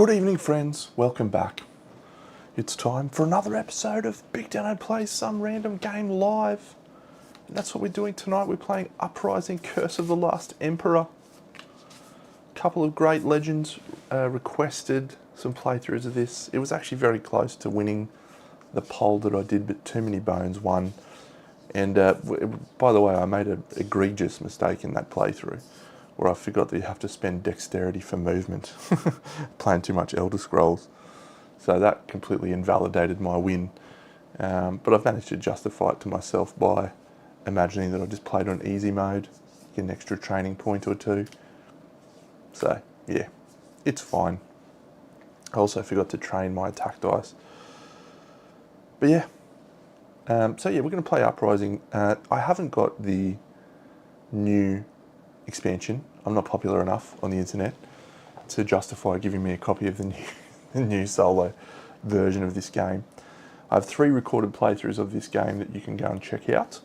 Good evening, friends. Welcome back. It's time for another episode of BigDenoPlays Some Random Game Live. And that's what we're doing tonight. We're playing Uprising, Curse of the Last Emperor. A couple of great legends requested some playthroughs of this. It was actually very close to winning the poll that I did, but Too Many Bones won. And by the way, I made an egregious mistake in that playthrough, where I forgot that you have to spend dexterity for movement, playing too much Elder Scrolls. So that completely invalidated my win. But I've managed to justify it to myself by imagining that I just played on easy mode, get an extra training point or two. So yeah, it's fine. I also forgot to train my attack dice. But yeah, so yeah, we're going to play Uprising. I haven't got the new expansion. I'm not popular enough on the internet to justify giving me a copy of the new solo version of this game. I have 3 recorded playthroughs of this game that you can go and check out,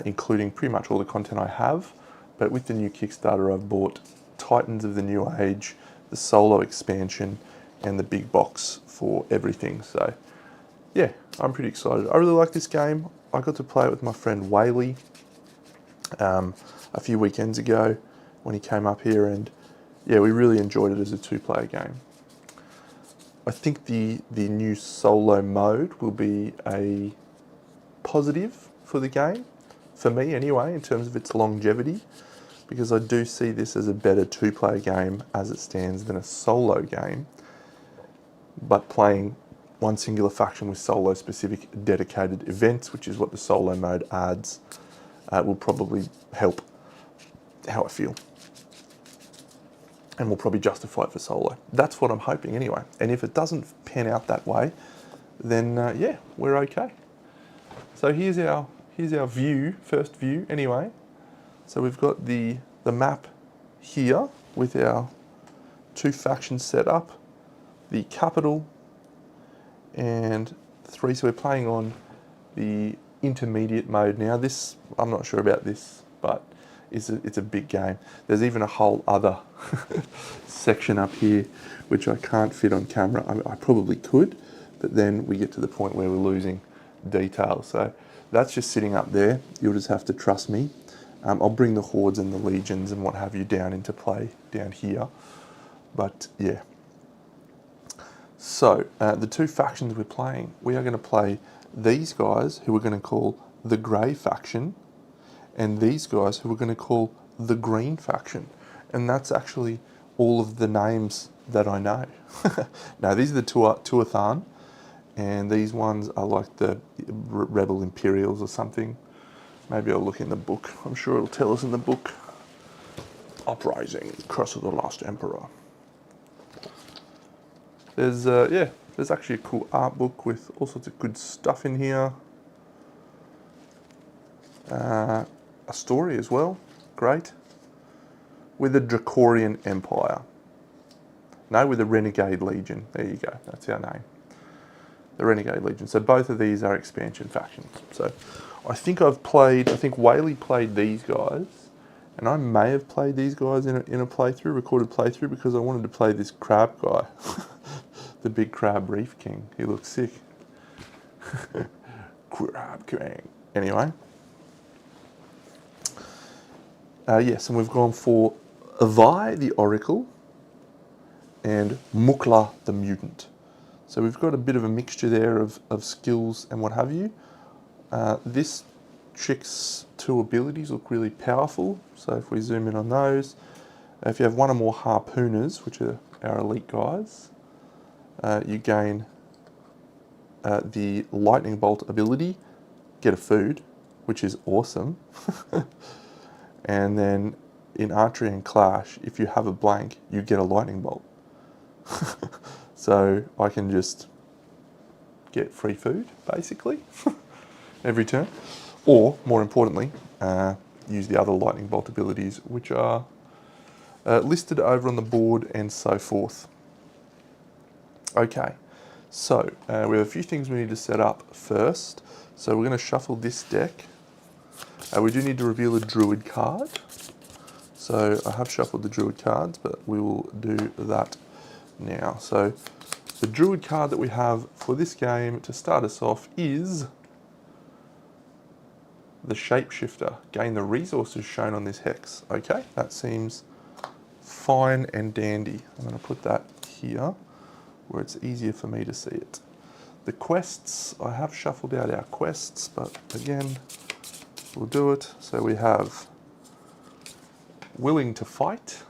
including pretty much all the content I have. But with the new Kickstarter, I've bought Titans of the New Age, the solo expansion, and the big box for everything. So yeah, I'm pretty excited. I really like this game. I got to play it with my friend Whaley a few weekends ago when he came up here, and yeah, we really enjoyed it as a 2-player game. I think the new solo mode will be a positive for the game, for me anyway, in terms of its longevity, because I do see this as a better 2-player game as it stands than a solo game, but playing one singular faction with solo specific dedicated events, which is what the solo mode adds, will probably help how I feel, and will probably justify it for solo. That's what I'm hoping anyway. And if it doesn't pan out that way, then yeah, we're okay. So here's our view, first view anyway. So we've got the map here with our 2 factions set up, the capital, and 3. So we're playing on the intermediate mode now. This, I'm not sure about this, but it's a big game. There's even a whole other section up here which I can't fit on camera. I probably could, but then we get to the point where we're losing detail. So that's just sitting up there. You'll just have to trust me. I'll bring the hordes and the legions and what have you down into play down here. But yeah. So the 2 factions we're playing, we are going to play these guys who we're going to call the Grey faction, and these guys who we're going to call the Green faction. And that's actually all of the names that I know. Now these are the Tuathan, and these ones are like the Rebel Imperials or something. Maybe I'll look in the book. I'm sure it'll tell us in the book. Uprising, Curse of the Last Emperor. There's yeah, there's actually a cool art book with all sorts of good stuff in here. A story as well, great. With the Dracorian Empire. No, with the Renegade Legion. There you go, that's our name. The Renegade Legion. So both of these are expansion factions. So I think Whaley played these guys, and I may have played these guys in a playthrough, recorded playthrough, because I wanted to play this crab guy. The big crab reef king. He looks sick. Crab king. Anyway. Yes, and we've gone for Vi the Oracle and Mukla the Mutant. So we've got a bit of a mixture there of skills and what have you. This chick's 2 abilities look really powerful. So if we zoom in on those, if you have 1 or more harpooners, which are our elite guys, you gain the lightning bolt ability, get a food, which is awesome. And then in archery and clash, if you have a blank, you get a lightning bolt. So I can just get free food, basically, every turn. Or, more importantly, use the other lightning bolt abilities, which are listed over on the board and so forth. Okay, so we have a few things we need to set up first. So we're going to shuffle this deck. We do need to reveal a Druid card. So I have shuffled the Druid cards, but we will do that now. So the Druid card that we have for this game to start us off is the Shapeshifter. Gain the resources shown on this hex. Okay, that seems fine and dandy. I'm going to put that here where it's easier for me to see it. The quests, I have shuffled out our quests, but again, we'll do it. So we have Willing to Fight.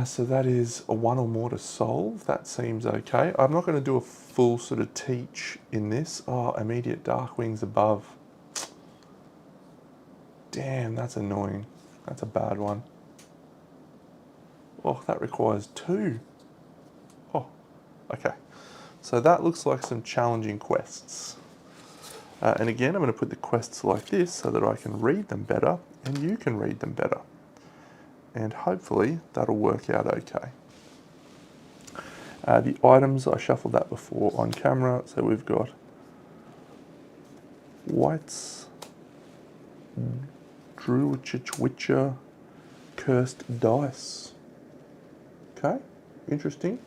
So that is a 1 or more to solve. That seems okay. I'm not going to do a full sort of teach in this. Oh, immediate Dark Wings above. Damn, that's annoying. That's a bad one. Oh, that requires 2. Oh, okay. So that looks like some challenging quests. And again, I'm going to put the quests like this so that I can read them better and you can read them better. And hopefully that'll work out okay. The items, I shuffled that before on camera. So we've got White's Druidwitcher Cursed Dice. Okay, interesting.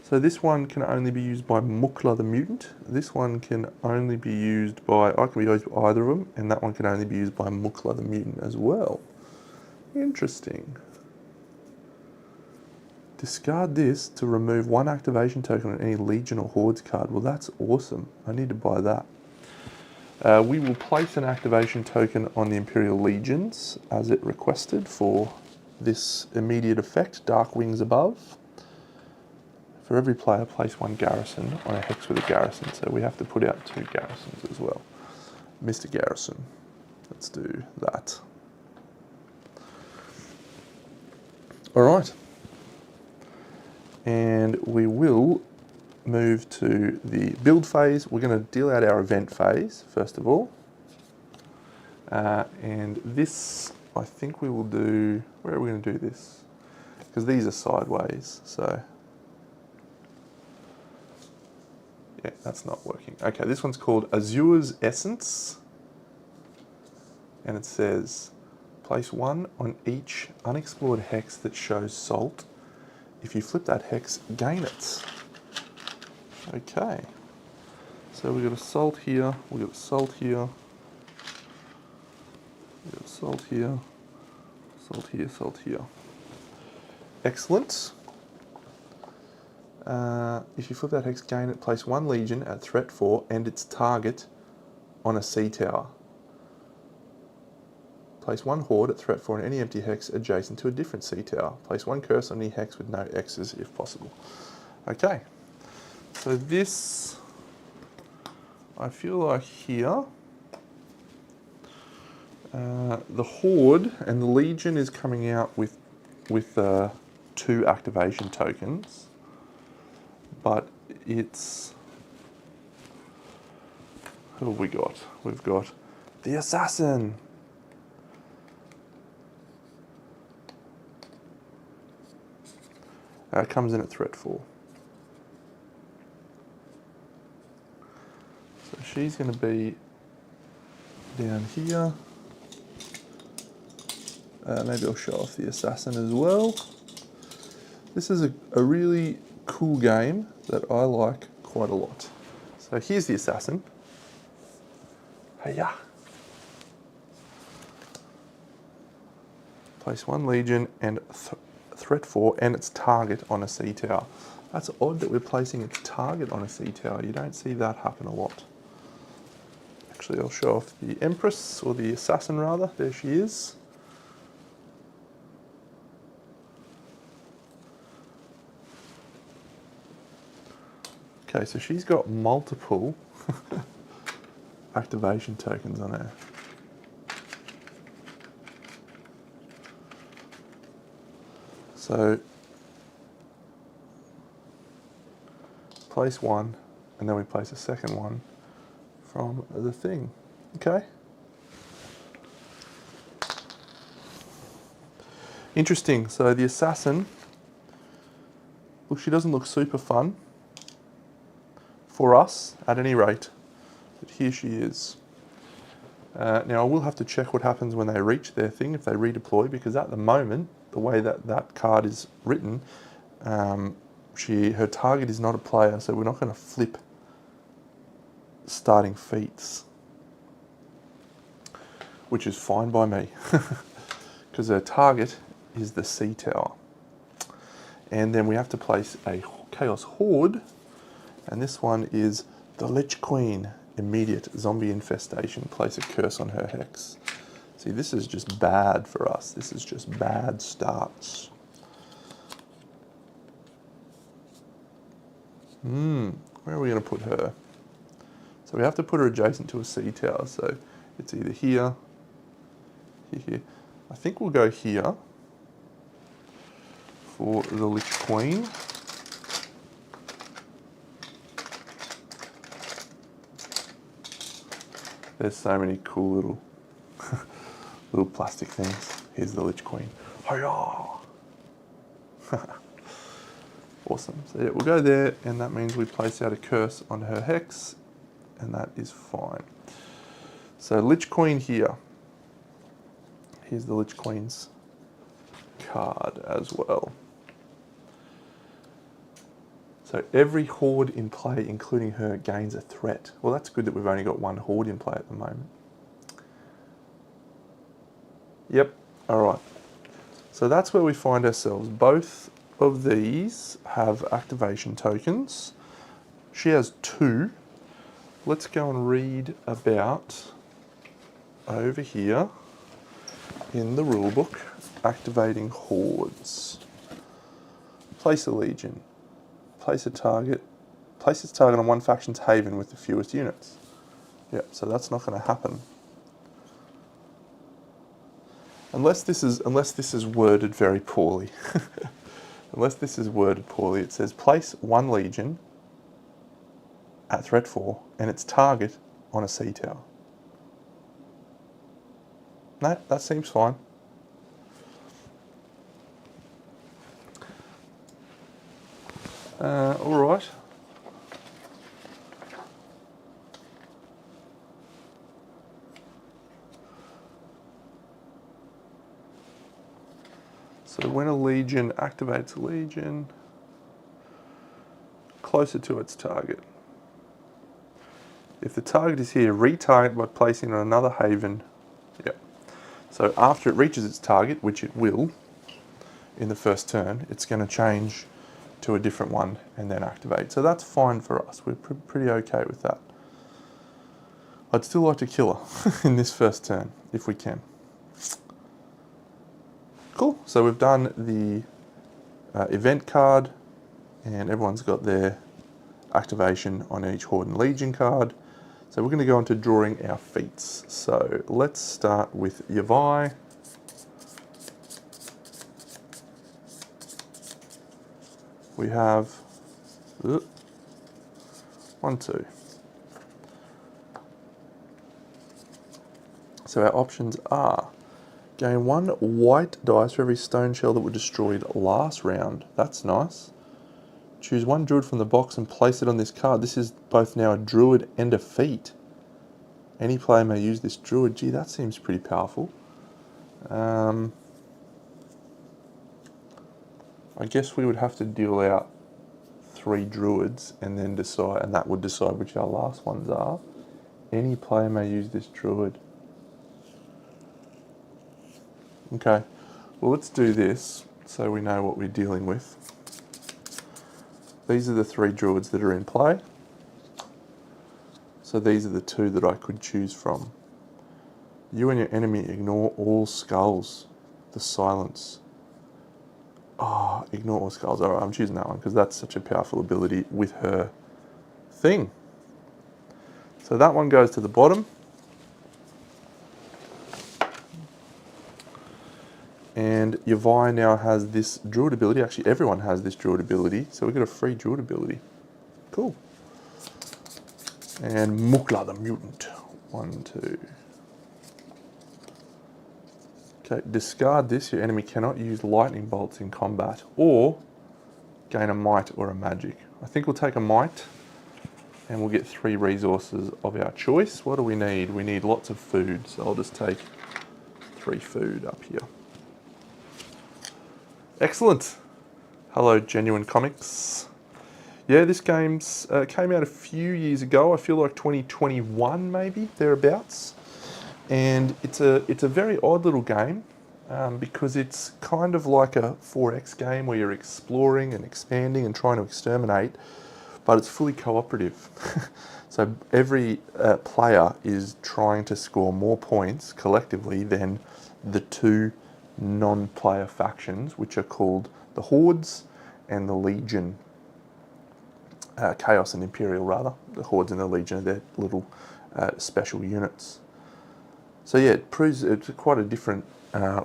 So this one can only be used by Mukla the Mutant. This one can only be used by, I can be used by either of them, and that one can only be used by Mukla the Mutant as well. Interesting. Discard this to remove 1 activation token on any Legion or Hordes card. Well, that's awesome. I need to buy that. We will place an activation token on the Imperial Legions as it requested for this immediate effect, Dark Wings above. For every player, place 1 garrison on a hex with a garrison. So we have to put out 2 garrisons as well. Mr. Garrison. Let's do that. All right. And we will move to the build phase. We're going to deal out our event phase, first of all. And this, I think we will do, where are we going to do this? Because these are sideways, so. Yeah, that's not working. Okay, this one's called Azur's Essence. And it says, place 1 on each unexplored hex that shows salt. If you flip that hex, gain it. Okay. So we've got a salt here, we've got a salt here, we've got a salt here, salt here, salt here. Excellent. If you flip that hex, gain it, place 1 Legion at threat 4 and its target on a sea tower. Place 1 Horde at threat 4 on any empty hex adjacent to a different sea tower. Place 1 curse on any hex with no X's if possible. Okay, so this, I feel like here, the Horde and the Legion is coming out with 2 activation tokens, but it's, who have we got? We've got the Assassin. Comes in at threat 4. So she's going to be down here. Maybe I'll show off the Assassin as well. This is a really cool game that I like quite a lot. So here's the Assassin. Hey-ya. Place 1 Legion and threat 4 and its target on a sea tower. That's odd that we're placing its target on a sea tower. You don't see that happen a lot. Actually, I'll show off the Empress, or the Assassin rather. There she is. Okay, so she's got multiple activation tokens on her. So place 1 and then we place a second one from the thing. Okay. Interesting. So the Assassin, look, she doesn't look super fun for us at any rate, but here she is. Now I will have to check what happens when they reach their thing, if they redeploy, because at the moment the way that that card is written, her target is not a player, so we're not going to flip starting feats, which is fine by me, because her target is the sea tower. And then we have to place a Chaos Horde, and this one is the Lich Queen. Immediate zombie infestation. Place a curse on her hex. See, this is just bad for us. This is just bad starts. Where are we going to put her? So we have to put her adjacent to a sea tower. So it's either here, here. I think we'll go here for the Lich Queen. There's so many cool little plastic things. Here's the Lich Queen. Hiya! Awesome. So yeah, we'll go there, and that means we place out a curse on her hex, and that is fine. So Lich Queen here. Here's the Lich Queen's card as well. So every horde in play, including her, gains a threat. Well, that's good that we've only got one horde in play at the moment. Yep, all right. So that's where we find ourselves. Both of these have activation tokens. She has 2. Let's go and read about over here in the rulebook, activating hordes. Place a legion. Place its target on one faction's haven with the fewest units. Yep, so that's not going to happen. Unless this is worded very poorly. Unless this is worded poorly, it says place 1 legion at threat 4 and its target on a sea tower. No, that seems fine. All right. So when a legion activates a legion, closer to its target. If the target is here, retarget by placing it on another haven. Yep. So after it reaches its target, which it will, in the first turn, it's going to change to a different one and then activate. So that's fine for us. We're pretty okay with that. I'd still like to kill her in this first turn, if we can. Cool. So we've done the event card, and everyone's got their activation on each Horde and Legion card. So we're going to go into drawing our feats. So let's start with Yavai. We have 1, 2. So our options are gain 1 white dice for every stone shell that were destroyed last round. That's nice. Choose 1 druid from the box and place it on this card. This is both now a druid and a feat. Any player may use this druid. Gee, that seems pretty powerful. I guess we would have to deal out 3 druids and then decide, and that would decide which our last ones are. Any player may use this druid. Okay, well let's do this so we know what we're dealing with. These are the 3 druids that are in play. So these are the 2 that I could choose from. You and your enemy ignore all skulls. The silence. Oh, ignore all skulls. Alright, I'm choosing that one because that's such a powerful ability with her thing. So that one goes to the bottom. And Yavai now has this druid ability. Actually, everyone has this druid ability. So we get a free druid ability. Cool. And Mukla the mutant. 1, 2. Okay, discard this. Your enemy cannot use lightning bolts in combat or gain a might or a magic. I think we'll take a might and we'll get 3 resources of our choice. What do we need? We need lots of food. So I'll just take 3 food up here. Excellent. Hello, Genuine Comics. Yeah, this game's came out a few years ago. I feel like 2021 maybe, thereabouts. And it's a very odd little game because it's kind of like a 4X game where you're exploring and expanding and trying to exterminate, but it's fully cooperative. So every player is trying to score more points collectively than the two non-player factions, which are called the Hordes and the Legion. Chaos and Imperial, rather. The Hordes and the Legion are their little special units. So yeah, it proves it's quite a different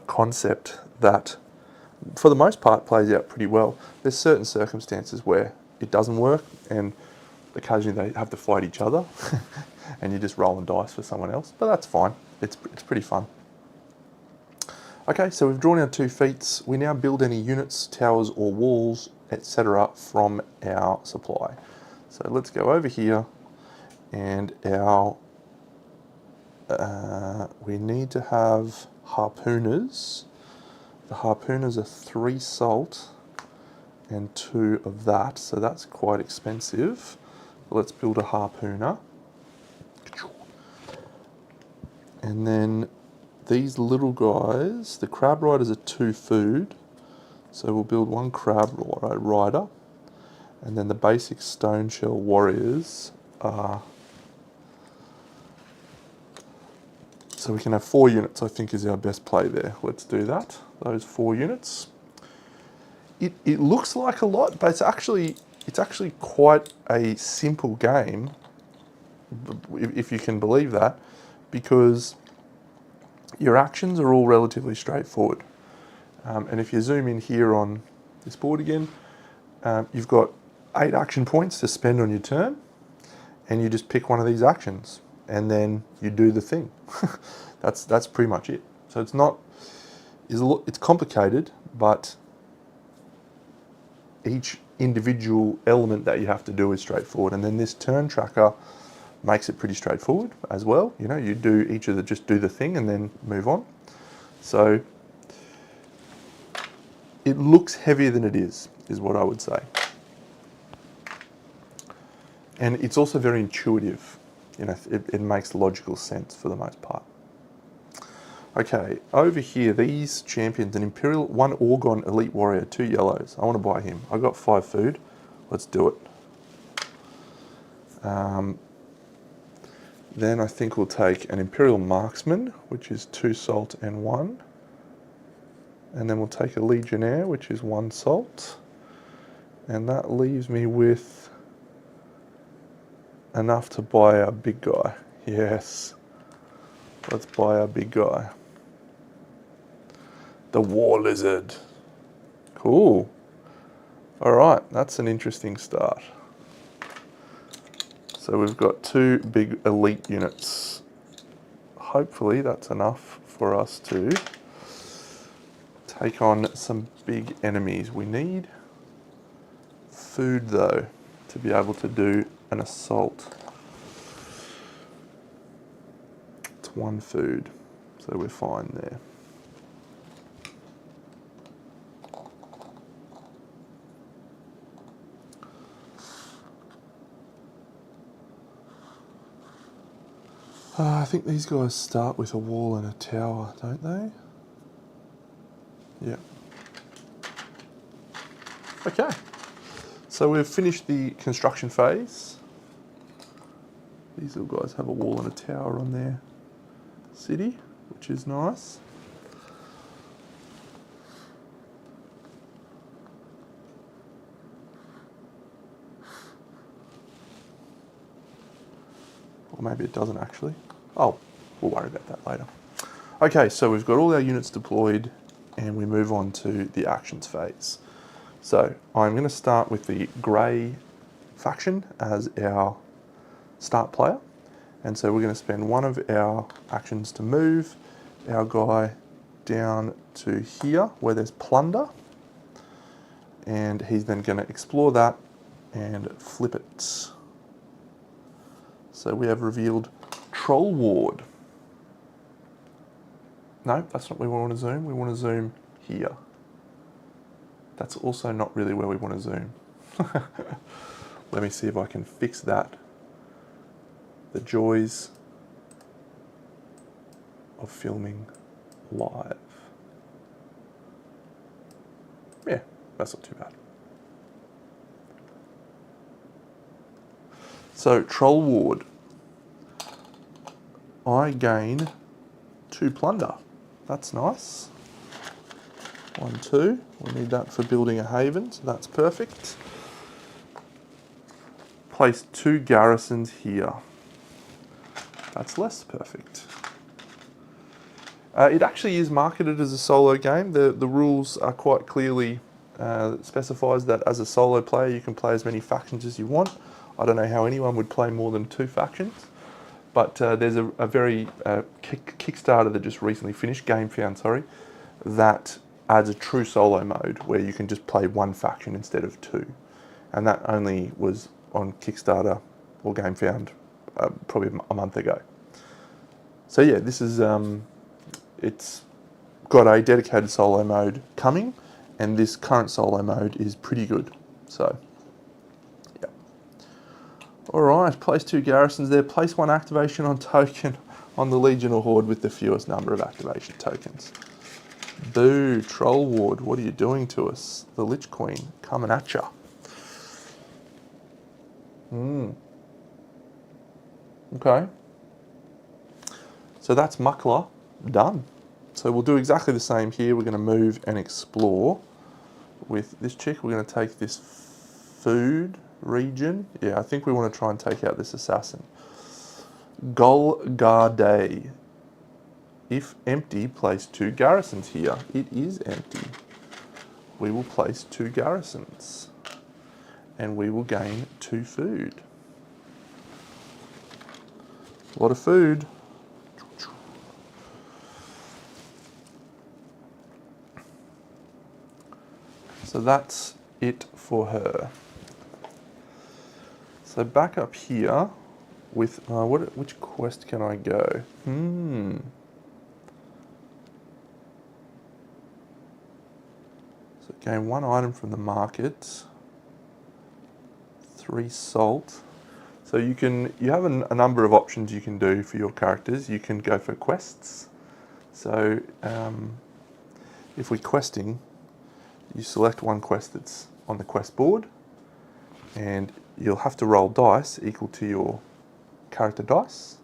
concept that, for the most part, plays out pretty well. There's certain circumstances where it doesn't work, and occasionally they have to fight each other, and you're just rolling dice for someone else. But that's fine. It's pretty fun. Okay, so we've drawn our 2 feats. We now build any units, towers, or walls, etc., from our supply. So let's go over here, and our we need to have harpooners. The harpooners are 3 salt and 2 of that, so that's quite expensive. Let's build a harpooner. And then these little guys, the crab riders are 2 food, so we'll build 1 crab rider. And then the basic stone shell warriors are, so we can have 4 units, I think is our best play there. Let's do that, those 4 units. It looks like a lot, but it's actually quite a simple game, if you can believe that, because your actions are all relatively straightforward. And if you zoom in here on this board again, you've got 8 action points to spend on your turn, and you just pick one of these actions, and then you do the thing. That's pretty much it. So it's complicated, but each individual element that you have to do is straightforward. And then this turn tracker makes it pretty straightforward as well. You know, you do each of the, just do the thing and then move on. So it looks heavier than it is what I would say. And it's also very intuitive. You know, it makes logical sense for the most part. Okay, over here, these champions, an Imperial, 1 Orgon Elite Warrior, 2 yellows. I want to buy him. I got 5 food. Let's do it. Then I think we'll take an Imperial Marksman, which is 2 salt and 1. And then we'll take a Legionnaire, which is 1 salt. And that leaves me with enough to buy our big guy. Yes. Let's buy our big guy. The War Lizard. Cool. Alright, that's an interesting start. So we've got 2 big elite units. Hopefully that's enough for us to take on some big enemies. We need food though to be able to do an assault. It's 1 food, so we're fine there. I think these guys start with a wall and a tower, don't they? Yeah. Okay. So we've finished the construction phase. These little guys have a wall and a tower on their city, which is nice. Or maybe it doesn't actually. Oh, we'll worry about that later. Okay, so we've got all our units deployed and we move on to the actions phase. So I'm going to start with the grey faction as our start player. And so we're going to spend 1 of our actions to move our guy down to here where there's plunder. And he's then going to explore that and flip it. So we have revealed Troll Ward. No, that's not where we want to zoom. We want to zoom here. That's also not really where we want to zoom. Let me see if I can fix that. The joys of filming live. Yeah, that's not too bad. So, Troll Ward. I gain 2 plunder. That's nice. 1, 2. We need that for building a haven, so that's perfect. Place 2 garrisons here. That's less perfect. It actually is marketed as a solo game. The rules are quite clearly specifies that as a solo player you can play as many factions as you want. I don't know how anyone would play more than 2 factions, but there's a very Kickstarter that just recently finished, GameFound, sorry, that adds a true solo mode where you can just play 1 faction instead of 2, and that only was on Kickstarter or GameFound probably a month ago. So yeah, this is it's got a dedicated solo mode coming, and this current solo mode is pretty good. So yeah. Alright, place 2 garrisons there. Place 1 activation on token on the Legion or Horde with the fewest number of activation tokens. Boo, Troll Ward, what are you doing to us? The Lich Queen coming at ya. Okay. So that's Muckler done. So we'll do exactly the same here. We're going to move and explore with this chick. We're going to take this food region. Yeah, I think we want to try and take out this assassin. Golgarde. If empty, place 2 garrisons here. It is empty. We will place 2 garrisons. And we will gain 2 food. A lot of food. So that's it for her. So back up here with, which quest can I go? So gain 1 item from the market, 3 salt. So you have a number of options you can do for your characters. You can go for quests. So if we're questing, you select 1 quest that's on the quest board, and you'll have to roll dice equal to your character dice,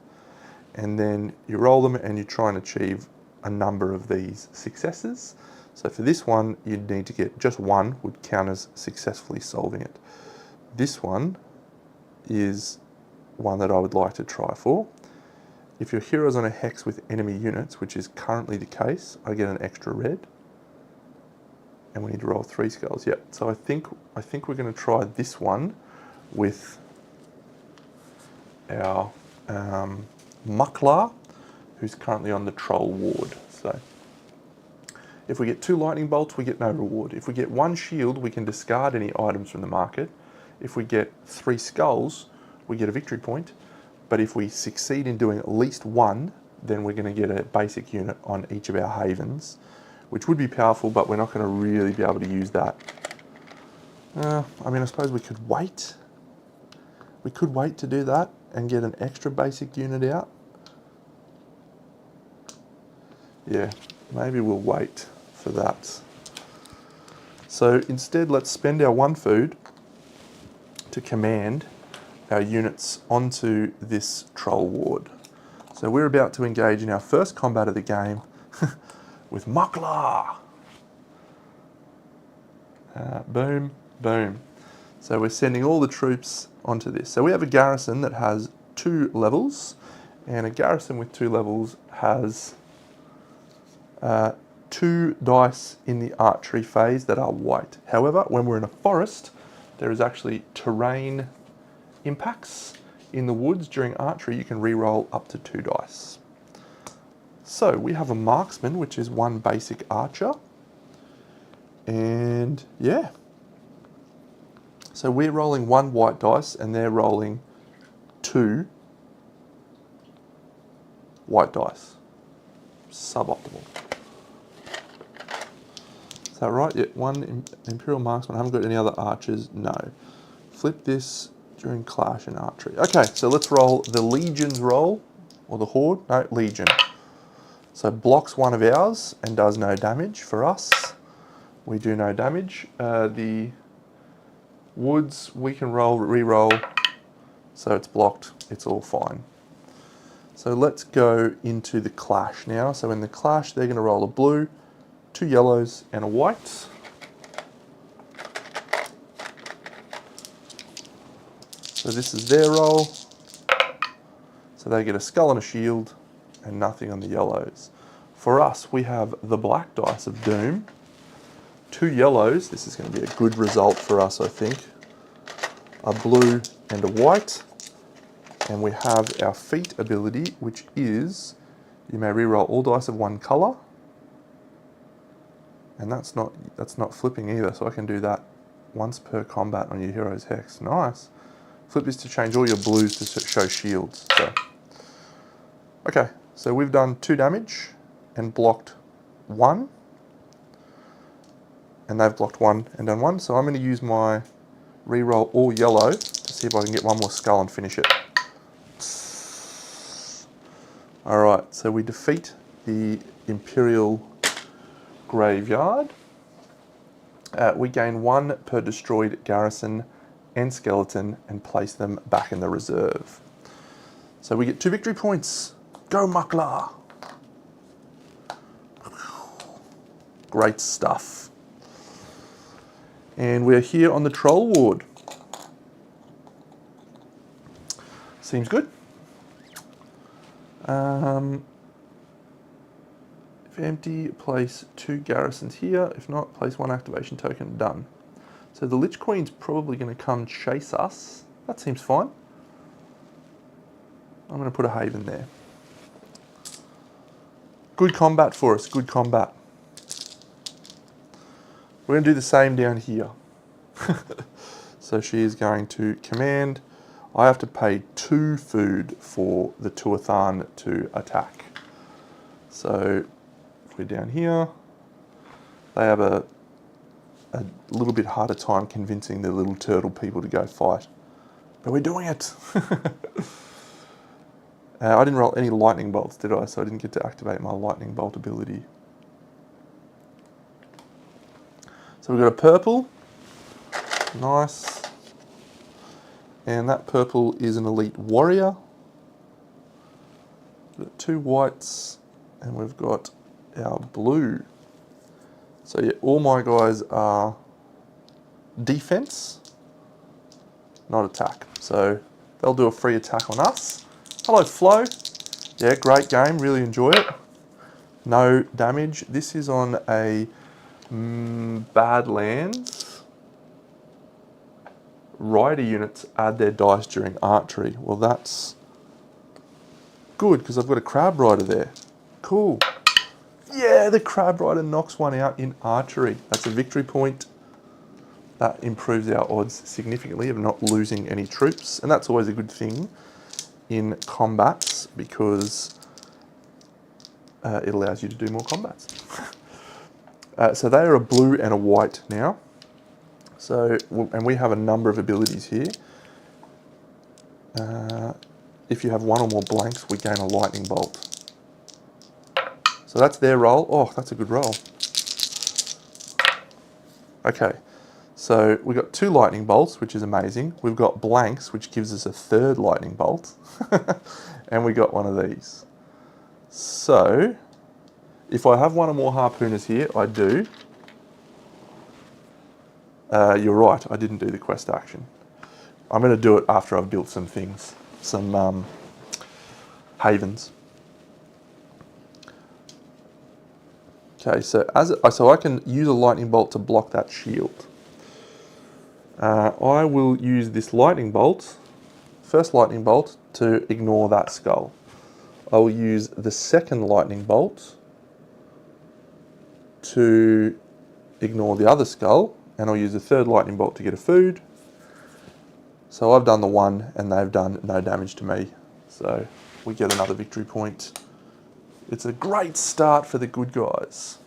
and then you roll them and you try and achieve a number of these successes. So for this one, you'd need to get just 1 would count as successfully solving it. This one is one that I would like to try for. If your hero's on a hex with enemy units, which is currently the case, I get an extra red. And we need to roll 3 skulls. Yep. So I think we're going to try this one with our Muckler, who's currently on the Troll Ward. So if we get 2 lightning bolts, we get no reward. If we get 1 shield, we can discard any items from the market. If we get 3 skulls, we get a victory point. But if we succeed in doing at least 1, then we're going to get a basic unit on each of our havens, which would be powerful, but we're not going to really be able to use that. I mean, I suppose we could wait. We could wait to do that and get an extra basic unit out. Yeah, maybe we'll wait for that. So instead, let's spend our 1 food to command our units onto this Troll Ward. So we're about to engage in our first combat of the game with Muckler. Boom, boom. So we're sending all the troops onto this. So we have a garrison that has 2 levels, and a garrison with 2 levels has 2 dice in the archery phase that are white. However, when we're in a forest, there is actually terrain impacts in the woods. During archery, you can re-roll up to 2 dice. So we have a marksman, which is 1 basic archer. And yeah. So we're rolling 1 white dice and they're rolling 2 white dice. Suboptimal. Is that right? Yeah, one Imperial Marksman. I haven't got any other archers. No. Flip this during clash and archery. Okay, so let's roll the Legion's roll. Or the Horde. No, Legion. So blocks one of ours and does no damage for us. We do no damage. The Woods, we can roll, re-roll. So it's blocked. It's all fine. So let's go into the clash now. So in the clash, they're going to roll a blue, 2 yellows, and a white. So this is their roll. So they get a skull and a shield, and nothing on the yellows. For us, we have the black dice of doom. 2 yellows. This is going to be a good result for us, I think. A blue and a white. And we have our feat ability, which is, you may reroll all dice of one colour. And that's not flipping either, so I can do that once per combat on your hero's hex. Nice. Flip is to change all your blues to show shields. So. Okay, so we've done 2 damage and blocked 1. And they've blocked 1 and done 1. So I'm going to use my reroll all yellow to see if I can get one more skull and finish it. Alright, so we defeat the Imperial Graveyard. We gain 1 per destroyed garrison and skeleton and place them back in the reserve. So we get 2 victory points. Go Muckler! Great stuff. And we're here on the Troll Ward. Seems good. If empty, place 2 garrisons here. If not, place 1 activation token. Done. So the Lich Queen's probably going to come chase us. That seems fine. I'm going to put a Haven there. Good combat for us. Good combat. We're going to do the same down here. So she is going to command. I have to pay 2 food for the Tuathan to attack. So if we're down here, they have a little bit harder time convincing the little turtle people to go fight. But we're doing it. I didn't roll any lightning bolts, did I? So I didn't get to activate my lightning bolt ability. So we've got a purple. Nice. And that purple is an elite warrior. We've got 2 whites and we've got our blue. So yeah, all my guys are defense, not attack. So they'll do a free attack on us. Hello Flo. Yeah, great game, really enjoy it. No damage. This is on a Badlands. Rider units add their dice during archery. Well, that's good because I've got a crab rider there. Cool. Yeah, the crab rider knocks one out in archery. That's a victory point. That improves our odds significantly of not losing any troops. And that's always a good thing in combats because it allows you to do more combats. So they are a blue and a white now. So, and we have a number of abilities here. If you have 1 or more blanks, we gain a lightning bolt. So that's their roll. Oh, that's a good roll. Okay, so we've got 2 lightning bolts, which is amazing. We've got blanks, which gives us a 3rd lightning bolt. And we got one of these. So, if I have 1 or more harpooners here, I do. You're right, I didn't do the quest action. I'm going to do it after I've built some things, some havens. Okay, so I can use a lightning bolt to block that shield. I will use this lightning bolt, first lightning bolt, to ignore that skull. I will use the second lightning bolt to ignore the other skull, and I'll use the third lightning bolt to get a food. So I've done the 1 and they've done no damage to me. So we get another victory point. It's a great start for the good guys.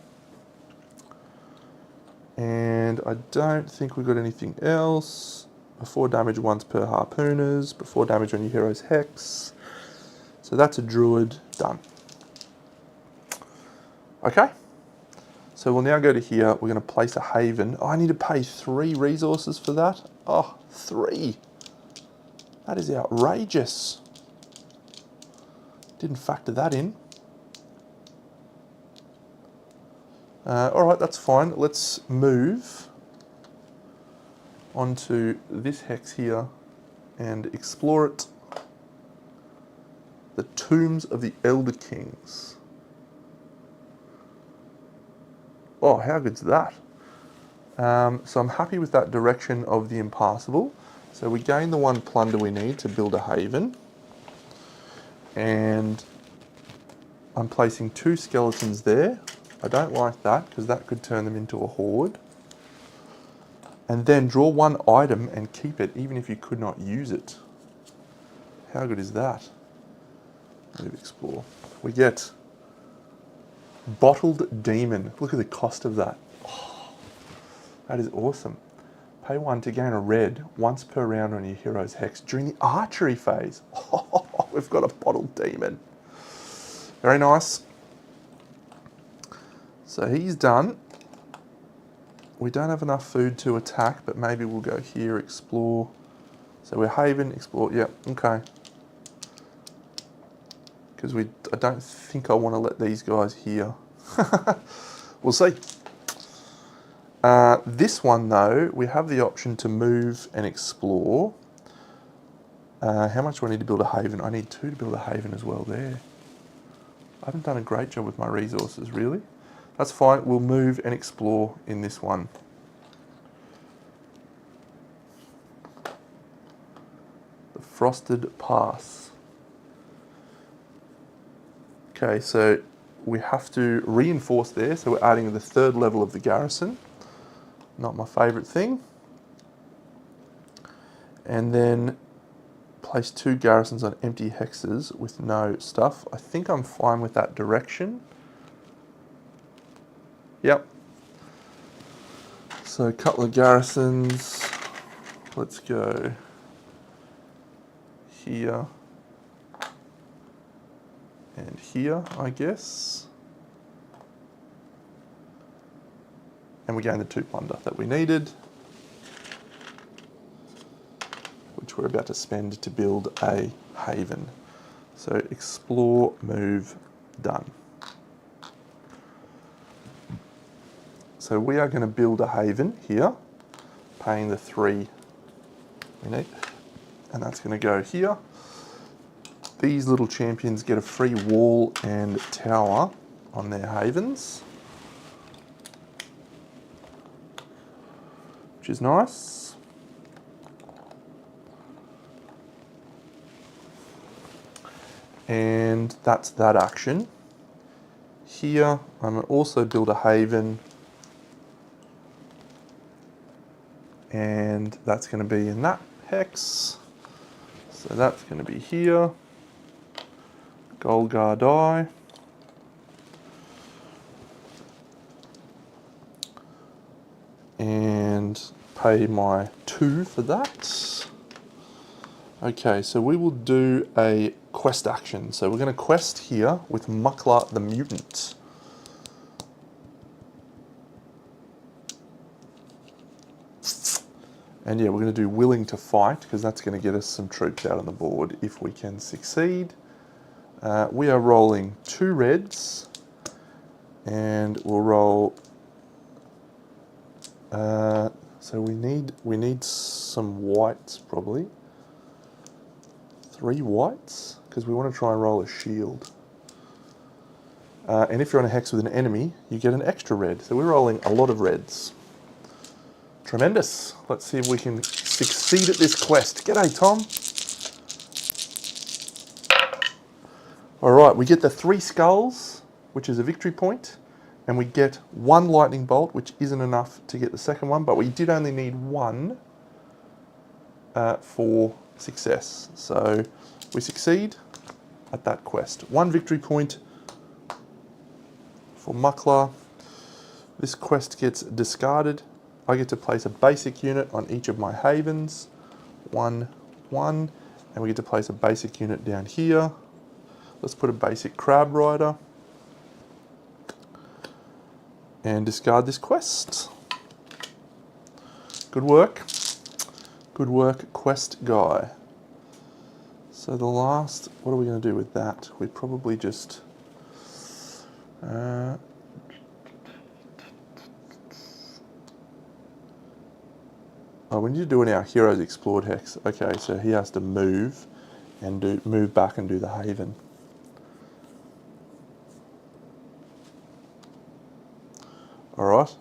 And I don't think we've got anything else. Before damage once per harpooners, before damage on your hero's hex. So that's a druid, done. Okay, so we'll now go to here. We're going to place a haven. Oh, I need to pay 3 resources for that. Oh, 3. That is outrageous. Didn't factor that in. Alright, that's fine. Let's move onto this hex here and explore it. The Tombs of the Elder Kings. Oh, how good's that? So I'm happy with that direction of the impassable. So we gain the 1 plunder we need to build a haven. And I'm placing 2 skeletons there. I don't like that because that could turn them into a horde. And then draw 1 item and keep it even if you could not use it. How good is that? Move explore. We get Bottled Demon. Look at the cost of that. Oh, that is awesome. Pay 1 to gain a red once per round on your hero's hex during the archery phase. Oh, we've got a Bottled Demon. Very nice. So he's done. We don't have enough food to attack, but maybe we'll go here, explore. So we're haven, explore, yeah, okay. Because I don't think I want to let these guys here. We'll see. This one though, we have the option to move and explore. How much do I need to build a haven? I need 2 to build a haven as well there. I haven't done a great job with my resources, really. That's fine, we'll move and explore in this one. The Frosted Pass. Okay, so we have to reinforce there, so we're adding the 3rd level of the garrison. Not my favourite thing. And then place 2 garrisons on empty hexes with no stuff. I think I'm fine with that direction. Yep. So a couple of garrisons. Let's go here and here, I guess. And we gain the 2 plunder that we needed, which we're about to spend to build a haven. So explore, move, done. So we are going to build a haven here, paying the 3 we need, and that's going to go here. These little champions get a free wall and tower on their havens, which is nice. And that's that action. Here, I'm going to also build a haven, and that's going to be in that hex. So that's going to be here. Golgar die. And pay my 2 for that. Okay, so we will do a quest action. So we're going to quest here with Muckler the Mutant. And yeah, we're going to do Willing to Fight, because that's going to get us some troops out on the board if we can succeed. We are rolling 2 reds, and we'll roll... so we need some whites, probably. 3 whites, because we want to try and roll a shield. And if you're on a hex with an enemy, you get an extra red. So we're rolling a lot of reds. Tremendous. Let's see if we can succeed at this quest. G'day, Tom. All right, we get the 3 skulls, which is a victory point, and we get 1 lightning bolt, which isn't enough to get the second one, but we did only need 1 for success. So we succeed at that quest. 1 victory point for Muckler. This quest gets discarded. I get to place a basic unit on each of my havens. 1, 1. And we get to place a basic unit down here. Let's put a basic crab rider. And discard this quest. Good work. Good work, quest guy. So the last, what are we going to do with that? We probably just... oh, we need to do in our Heroes Explored hex. Okay, so he has to move and move back and do the haven. Alright,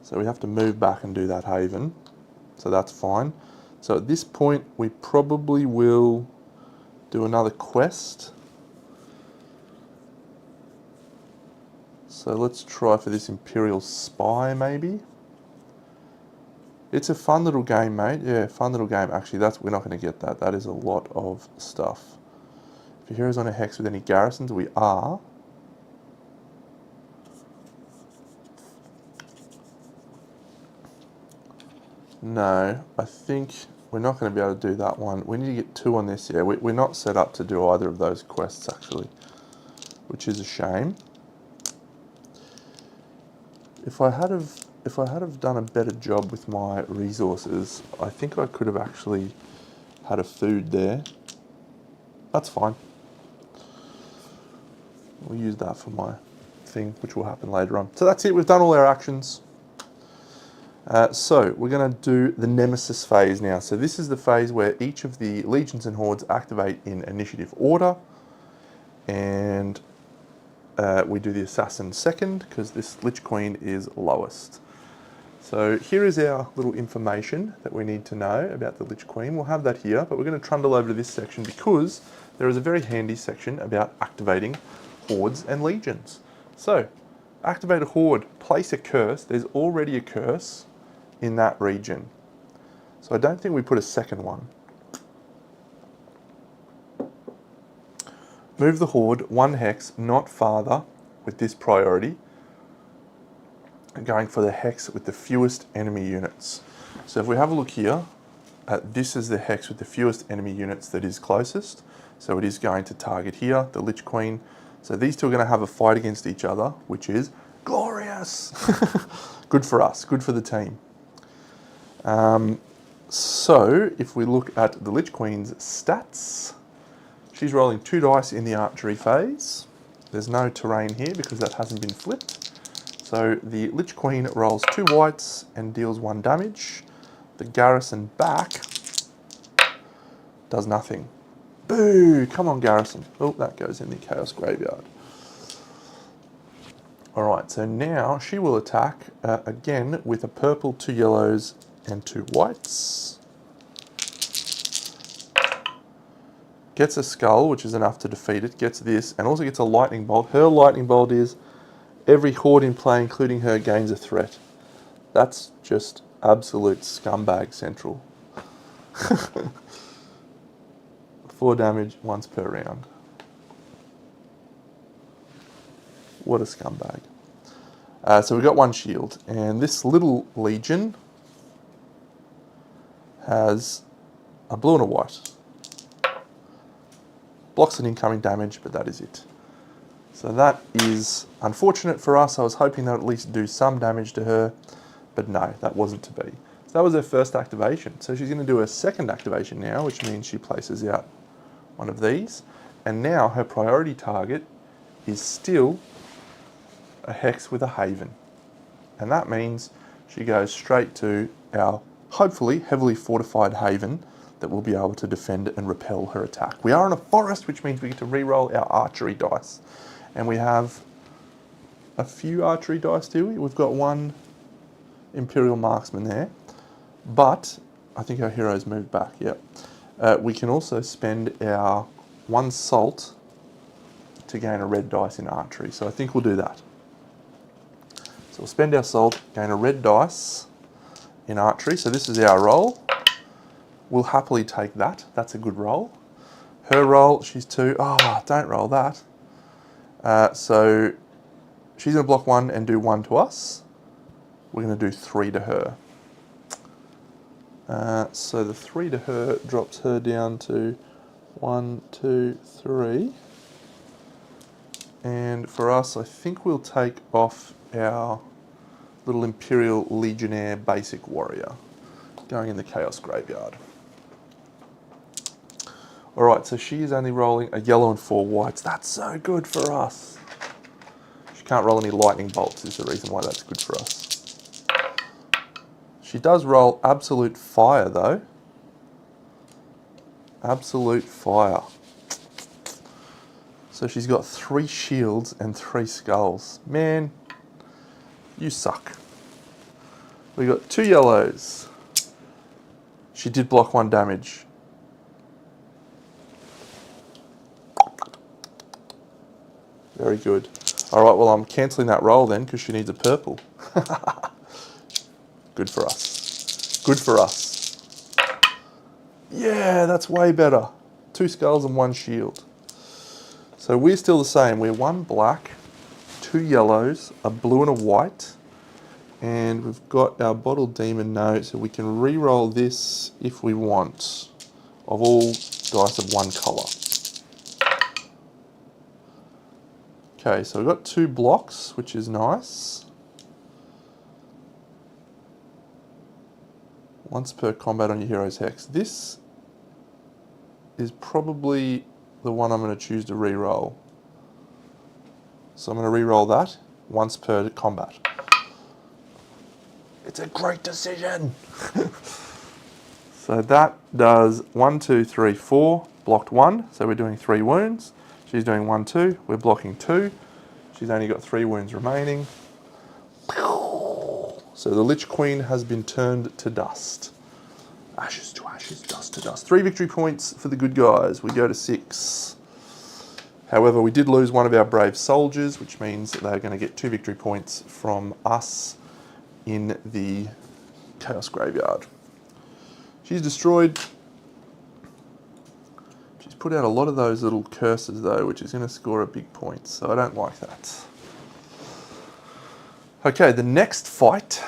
so we have to move back and do that haven. So that's fine. So at this point, we probably will do another quest. So let's try for this Imperial Spy, maybe. It's a fun little game, mate. Yeah, fun little game. Actually, we're not going to get that. That is a lot of stuff. If your hero's on a hex with any garrisons, we are. No, I think we're not going to be able to do that one. We need to get 2 on this. Yeah, we're not set up to do either of those quests, actually, which is a shame. If I had have done a better job with my resources, I think I could have actually had a food there. That's fine. We'll use that for my thing, which will happen later on. So that's it. We've done all our actions. So we're going to do the Nemesis phase now. So this is the phase where each of the legions and hordes activate in initiative order, and we do the assassin second because this Lich Queen is lowest. So here is our little information that we need to know about the Lich Queen. We'll have that here, but we're going to trundle over to this section because there is a very handy section about activating hordes and legions. So, activate a horde, place a curse. There's already a curse in that region. So I don't think we put a second one. Move the horde 1 hex, not farther, with this priority. Going for the hex with the fewest enemy units. So if we have a look here, this is the hex with the fewest enemy units that is closest. So it is going to target here, the Lich Queen. So these two are going to have a fight against each other, which is glorious. Good for us, good for the team. So if we look at the Lich Queen's stats, she's rolling 2 dice in the archery phase. There's no terrain here because that hasn't been flipped. So the Lich Queen rolls 2 whites and deals 1 damage. The garrison back does nothing. Boo! Come on, garrison. Oh, that goes in the Chaos Graveyard. Alright, so now she will attack again with a purple, 2 yellows, and 2 whites. Gets a skull, which is enough to defeat it. Gets this, and also gets a lightning bolt. Her lightning bolt is every horde in play, including her, gains a threat. That's just absolute scumbag central. 4 damage once per round. What a scumbag. So we've got 1 shield, and this little legion has a blue and a white. Blocks an incoming damage, but that is it. So that is unfortunate for us. I was hoping that would at least do some damage to her, but no, that wasn't to be. So that was her first activation. So she's going to do her second activation now, which means she places out one of these. And now her priority target is still a hex with a haven. And that means she goes straight to our, hopefully, heavily fortified haven that will be able to defend and repel her attack. We are in a forest, which means we get to re-roll our archery dice. And we have a few archery dice, do we? We've got 1 Imperial Marksman there. But I think our heroes moved back, yep. We can also spend our 1 salt to gain a red dice in archery. So I think we'll do that. So we'll spend our salt, gain a red dice in archery. So this is our roll. We'll happily take that. That's a good roll. Her roll, she's 2. Oh, don't roll that. So she's going to block 1 and do 1 to us. we're going to do 3 to her. So the 3 to her drops her down to 1, 2, 3. And for us, I think we'll take off our little Imperial Legionnaire basic warrior, going in the Chaos Graveyard. Alright, so she is only rolling a yellow and 4 whites. That's so good for us. She can't roll any lightning bolts is the reason why that's good for us. She does roll absolute fire though. Absolute fire. So she's got 3 shields and 3 skulls. Man, you suck. We got 2 yellows. She did block 1 damage. Very good. Alright, well I'm cancelling that roll then because she needs a purple. Good for us. Good for us. Yeah, that's way better. 2 skulls and 1 shield. So we're still the same. We're 1 black, 2 yellows, a blue and a white. And we've got our Bottled Demon note, so we can re-roll this if we want, of all dice of 1 colour. Okay, so we've got 2 blocks, which is nice. Once per combat on your hero's hex. This is probably the one I'm going to choose to re-roll. So I'm going to re-roll that once per combat. It's a great decision. So that does 1, 2, 3, 4, blocked 1. So we're doing 3 wounds. She's doing 1, 2. We're blocking 2. She's only got 3 wounds remaining. So the Lich Queen has been turned to dust. Ashes to ashes, dust to dust. 3 victory points for the good guys. We go to 6. However, we did lose one of our brave soldiers, which means that they're going to get 2 victory points from us in the Chaos Graveyard. She's destroyed. She's put out a lot of those little curses though, which is going to score a big point, so I don't like that. Okay, the next fight,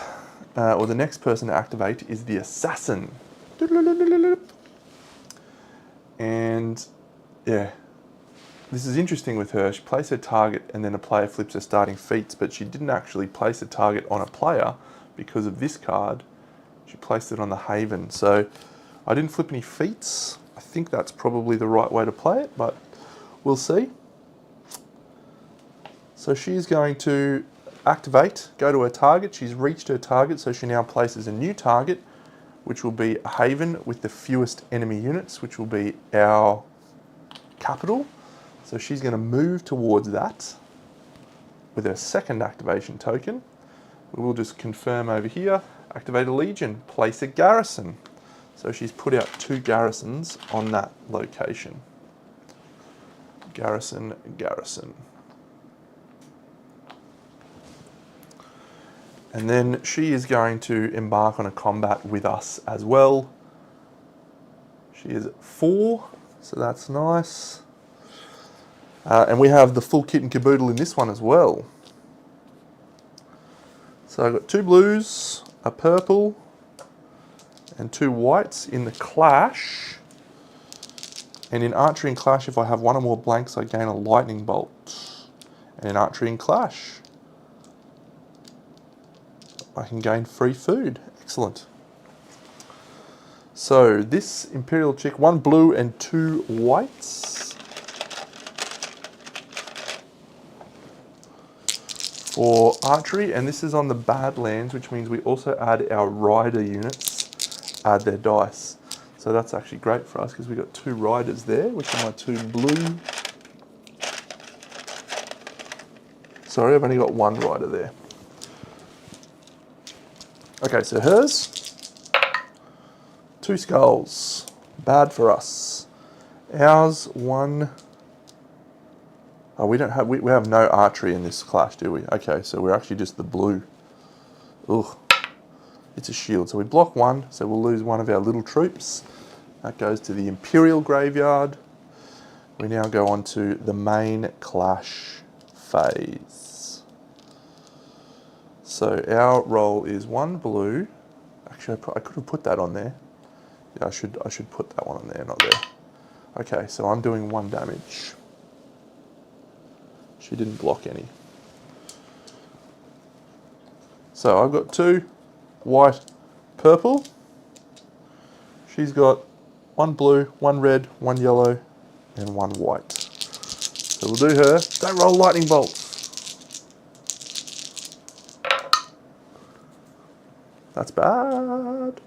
or the next person to activate is the Assassin. And yeah, this is interesting with her. She places her target and then a player flips her starting feats, but she didn't actually place a target on a player because of this card. She placed it on the Haven. So I didn't flip any feats. I think that's probably the right way to play it, but we'll see. So she's going to activate, go to her target. She's reached her target, so she now places a new target, which will be a Haven with the fewest enemy units, which will be our capital. So she's going to move towards that with her second activation token. We will just confirm over here, activate a Legion, place a garrison. So she's put out 2 garrisons on that location. Garrison, garrison. And then she is going to embark on a combat with us as well. She is 4, so that's nice. And we have the full kit and caboodle in this one as well. So I've got 2 blues, a purple, and 2 whites in the clash. And in archery and clash, if I have 1 or more blanks, I gain a lightning bolt. And in archery and clash, I can gain free food. Excellent. So this Imperial chick, 1 blue and 2 whites. For archery, and this is on the Badlands, which means we also add our rider units, add their dice. So that's actually great for us because we've got 2 riders there, which are my 2 blue. Sorry, I've only got 1 rider there. Okay, so hers, 2 skulls, bad for us. Ours, 1. Oh, we have no archery in this clash, do we? Okay, so we're actually just the blue. Ugh, it's a shield. So we block 1, so we'll lose 1 of our little troops. That goes to the Imperial Graveyard. We now go on to the main clash phase. So our roll is 1 blue. Actually, I could have put that on there. Yeah, I should put that one on there, not there. Okay, so I'm doing 1 damage. She didn't block any. So I've got 2 white, purple. She's got 1 blue, 1 red, 1 yellow, and 1 white. So we'll do her. Don't roll lightning bolts. That's bad.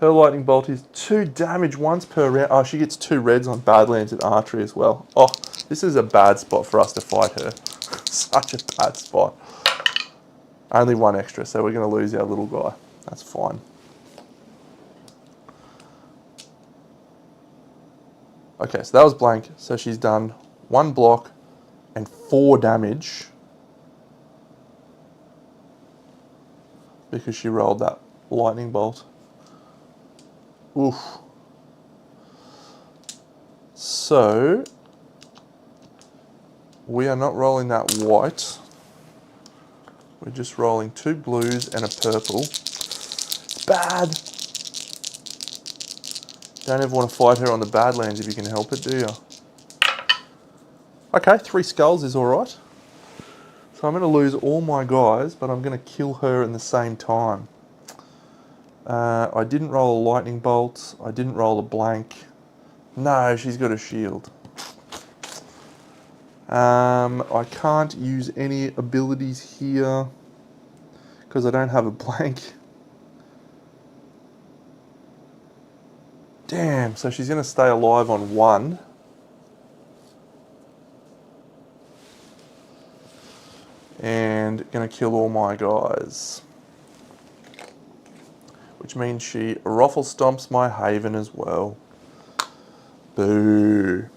Her lightning bolt is 2 damage once per round. Oh, she gets 2 reds on Badlands and Archery as well. Oh, this is a bad spot for us to fight her. Such a bad spot. Only 1 extra, so we're going to lose our little guy. That's fine. Okay, so that was blank. So she's done 1 block and 4 damage because she rolled that lightning bolt. Oof. So we are not rolling that white. We're just rolling 2 blues and a purple. It's bad. Don't ever want to fight her on the Badlands if you can help it, do you? Okay, 3 skulls is alright. So I'm going to lose all my guys, but I'm going to kill her in the same time. I didn't roll a lightning bolt. I didn't roll a blank. No, she's got a shield. I can't use any abilities here because I don't have a blank. Damn, so she's going to stay alive on 1. And going to kill all my guys. Which means she ruffle stomps my haven as well. Boo.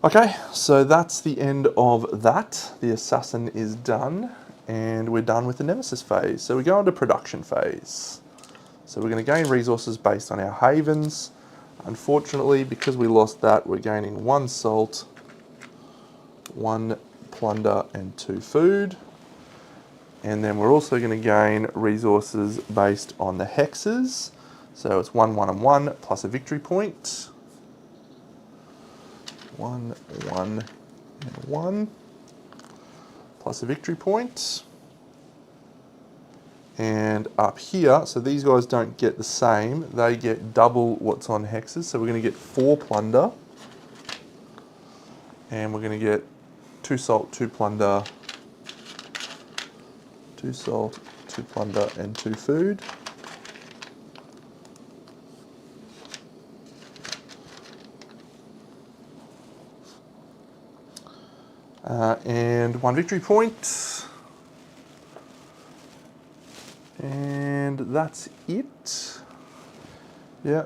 Okay, so that's the end of that. The assassin is done, and we're done with the nemesis phase. So we go into production phase. So we're going to gain resources based on our havens. Unfortunately, because we lost that, we're gaining 1 salt, 1 plunder, and 2 food. And then we're also going to gain resources based on the hexes. So it's 1, 1, and 1 plus a victory point. 1, 1, and 1 plus a victory point. And up here, so these guys don't get the same. They get double what's on hexes. So we're going to get 4 plunder. And we're going to get 2 salt, 2 plunder, 2 salt, 2 plunder, and 2 food. And 1 victory point. And that's it. Yeah.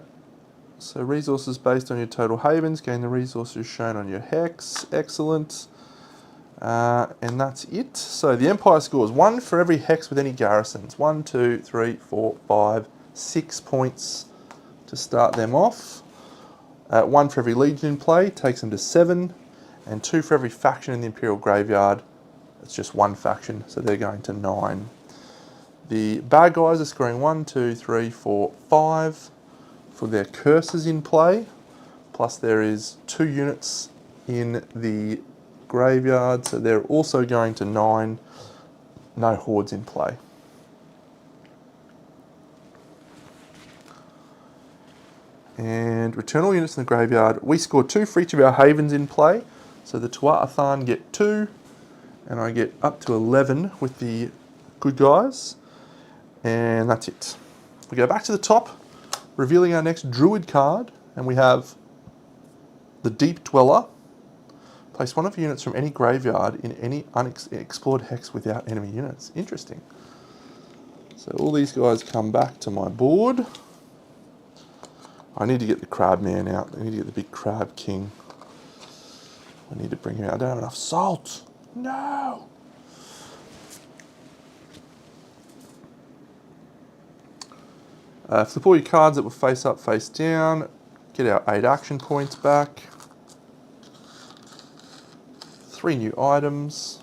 So resources based on your total havens. Gain the resources shown on your hex. Excellent. And that's it. So the Empire scores 1 for every hex with any garrisons. 1, 2, 3, 4, 5, 6 points to start them off. 1 for every legion in play, takes them to 7. And 2 for every faction in the Imperial Graveyard. It's just 1 faction, so they're going to 9. The bad guys are scoring 1, 2, 3, 4, 5 for their curses in play. Plus there is 2 units in the graveyard, so they're also going to 9. No hordes in play. And return all units in the graveyard. We score 2 for each of our havens in play. So the Tuatha get 2, and I get up to 11 with the good guys. And that's it. We go back to the top, revealing our next Druid card, and we have the Deep Dweller. Place 1 of your units from any graveyard in any unexplored hex without enemy units. Interesting. So all these guys come back to my board. I need to get the Crab Man out. I need to get the big Crab King. I need to bring him out. I don't have enough salt. No! Flip all your cards that were face up, face down. Get our 8 action points back. 3 new items.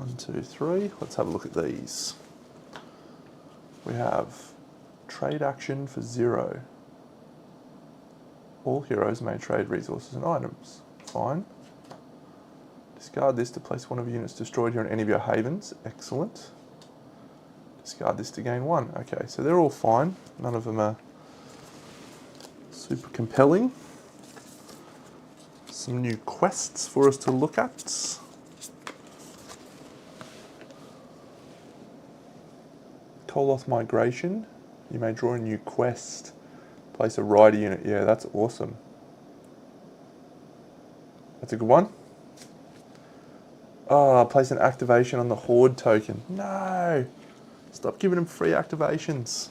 1, 2, 3. Let's have a look at these. We have trade action for 0. All heroes may trade resources and items. Fine. Discard this to place one of your units destroyed here in any of your havens. Excellent. Discard this to gain 1. Okay, so they're all fine. None of them are super compelling. Some new quests for us to look at. Koloth Migration. You may draw a new quest. Place a rider unit. Yeah, that's awesome. That's a good one. Oh, place an activation on the Horde token. No! Stop giving them free activations.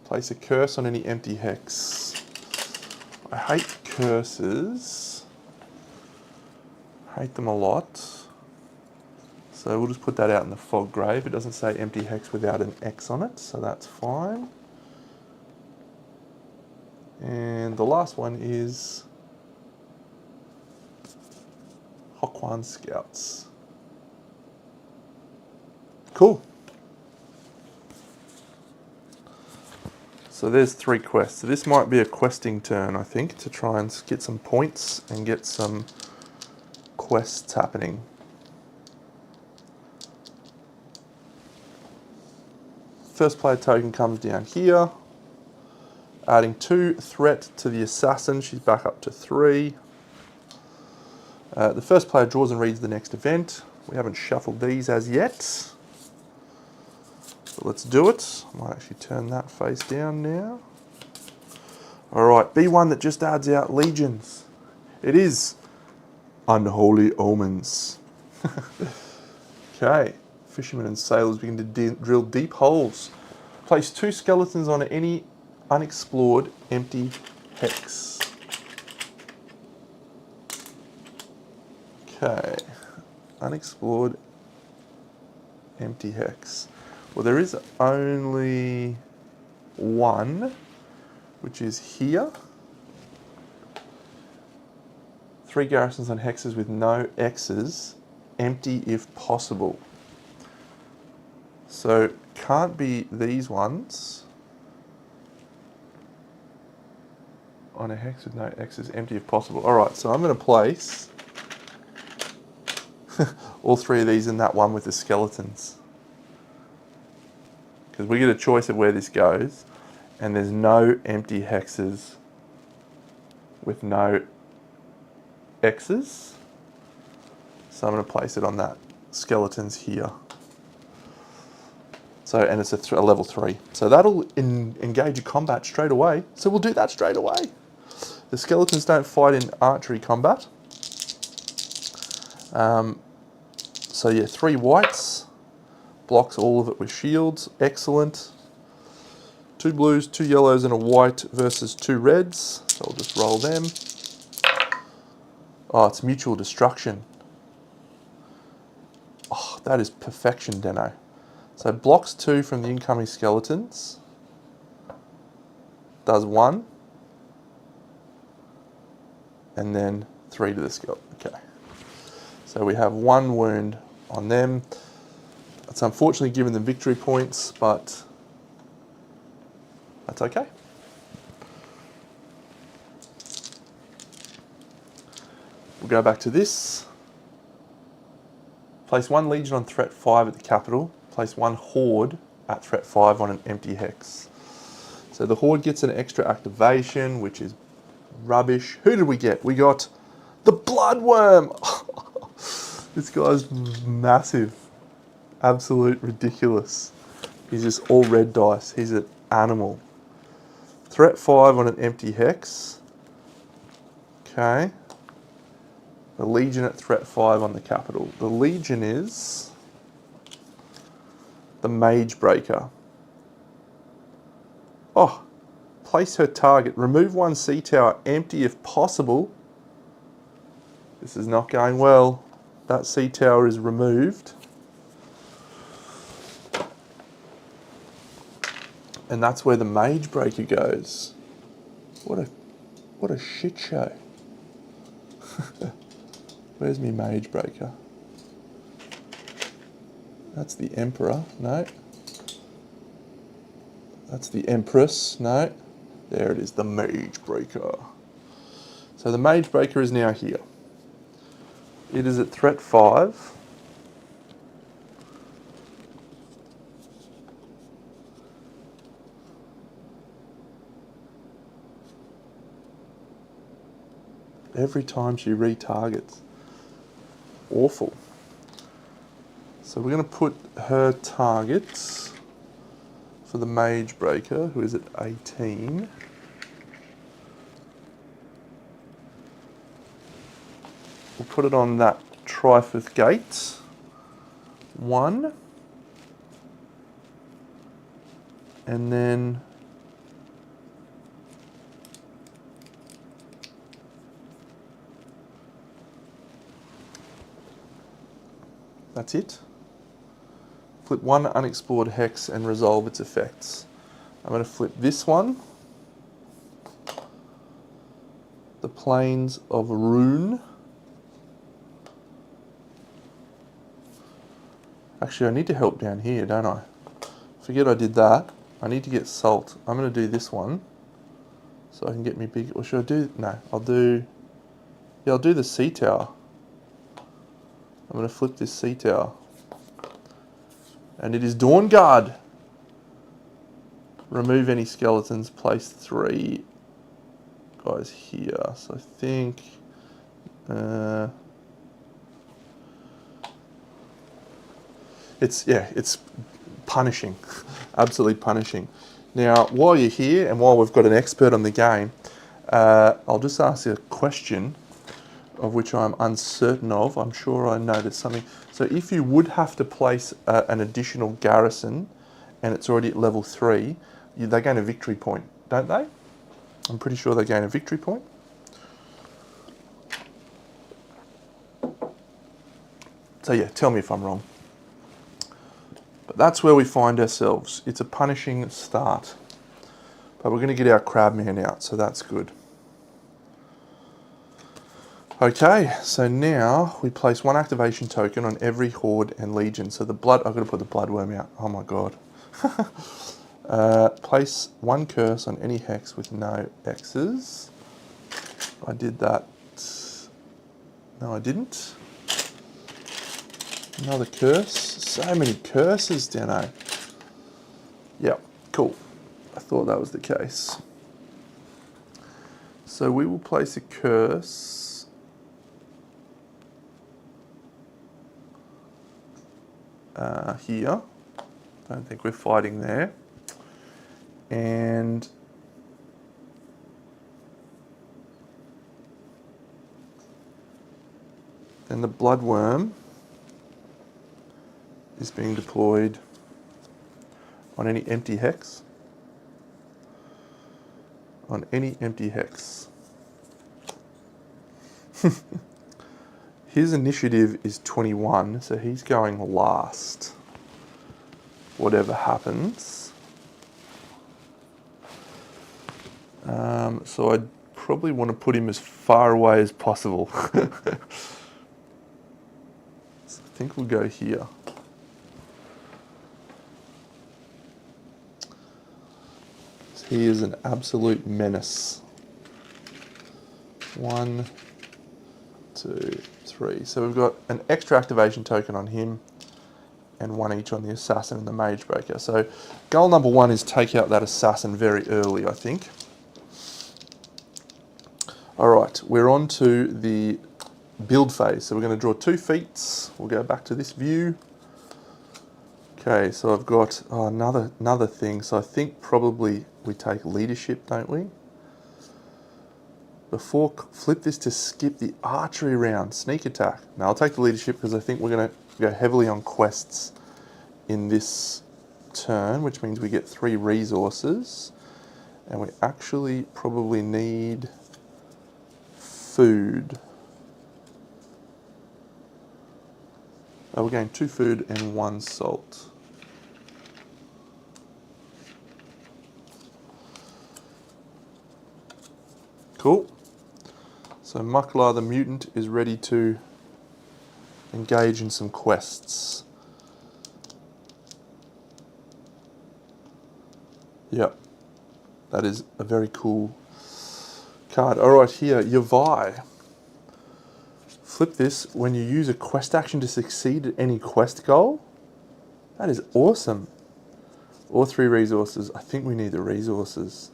Place a curse on any empty hex. I hate curses. Hate them a lot. So we'll just put that out in the fog grave. It doesn't say empty hex without an X on it, so that's fine. And the last one is Hokwan Scouts. Cool. So there's 3 quests. So this might be a questing turn, I think, to try and get some points and get some quests happening. First player token comes down here, adding 2 threat to the assassin. She's back up to 3. The first player draws and reads the next event. We haven't shuffled these as yet. So let's do it. I might actually turn that face down now. Alright, be one that just adds out legions. It is Unholy Omens. Okay. Fishermen and sailors begin to drill deep holes. Place 2 skeletons on any unexplored empty hex. Okay, unexplored empty hex. Well, there is only one, which is here. 3 garrisons on hexes with no X's, empty if possible. So, can't be these ones. On a hex with no X's, empty if possible. Alright, so I'm going to place all 3 of these in that one with the skeletons. Because we get a choice of where this goes, and there's no empty hexes with no X's. So I'm going to place it on that skeletons here. So, and it's a level 3. So that'll engage a combat straight away. So we'll do that straight away. The skeletons don't fight in archery combat. So yeah, 3 whites. Blocks all of it with shields. Excellent. 2 blues, 2 yellows and a white versus 2 reds. So I'll just roll them. Oh, it's mutual destruction. Oh, that is perfection, Deno. So blocks 2 from the incoming skeletons. Does 1. And then 3 to the skeleton. Okay. So we have 1 wound on them. It's unfortunately given them victory points, but that's okay. We'll go back to this. Place 1 legion on threat 5 at the capital. Place 1 horde at threat 5 on an empty hex. So the horde gets an extra activation, which is rubbish. Who did we get? We got the bloodworm. This guy's massive. Absolute ridiculous. He's just all red dice. He's an animal. Threat 5 on an empty hex. Okay. The legion at threat 5 on the capital. The legion is the Mage Breaker. Oh, place her target. Remove 1 sea tower empty if possible. This is not going well. That sea tower is removed. And that's where the Mage Breaker goes. What a shit show. Where's my Mage Breaker? That's the Emperor, no. That's the Empress, no. There it is, the Mage Breaker. So the Mage Breaker is now here. It is at threat 5. Every time she retargets. Awful. So we're going to put her targets for the Mage Breaker, who is at 18. We'll put it on that Trifith Gate. 1. And then that's it. Flip 1 unexplored hex and resolve its effects. I'm going to flip this one. The Plains of Rune. Actually, I need to help down here, don't I? Forget I did that. I need to get salt. I'm going to do this one. So I can get me big... Or should I do... No, I'll do... Yeah, I'll do the sea tower. I'm going to flip this sea tower. And it is Dawn Guard. Remove any skeletons. Place 3 guys here. So I think... it's punishing. Absolutely punishing. Now, while you're here and while we've got an expert on the game, I'll just ask you a question of which I'm uncertain of. I'm sure I know there's something. So if you would have to place an additional garrison and it's already at level 3, they gain a victory point, don't they? I'm pretty sure they gain a victory point. So yeah, tell me if I'm wrong. But that's where we find ourselves. It's a punishing start. But we're going to get our Crabman out, so that's good. Okay, so now we place 1 activation token on every Horde and Legion. So the blood, I've got to put the Bloodworm out. Oh my god. Place 1 curse on any hex with no X's. I did that. No, I didn't. Another curse. So many curses, Deno. Yep, cool. I thought that was the case. So we will place a curse here. Don't think we're fighting there. And then the Bloodworm is being deployed on any empty hex. On any empty hex. His initiative is 21, so he's going last. Whatever happens. So I'd probably want to put him as far away as possible. So I think we'll go here. He is an absolute menace. 1, 2, 3. So we've got an extra activation token on him and 1 each on the Assassin and the Mage Breaker. So goal number 1 is take out that Assassin very early, I think. Alright, we're on to the build phase. So we're going to draw 2 feats. We'll go back to this view. Okay, so I've got another thing. So I think probably we take leadership, don't we? Before, flip this to skip the archery round, sneak attack. Now I'll take the leadership because I think we're going to go heavily on quests in this turn, which means we get 3 resources. And we actually probably need food. Oh, we're getting 2 food and 1 salt. Cool. So Mucklar the Mutant is ready to engage in some quests. Yep, that is a very cool card. All right, here, Yavai. Flip this when you use a quest action to succeed at any quest goal. That is awesome. Or 3 resources. I think we need the resources.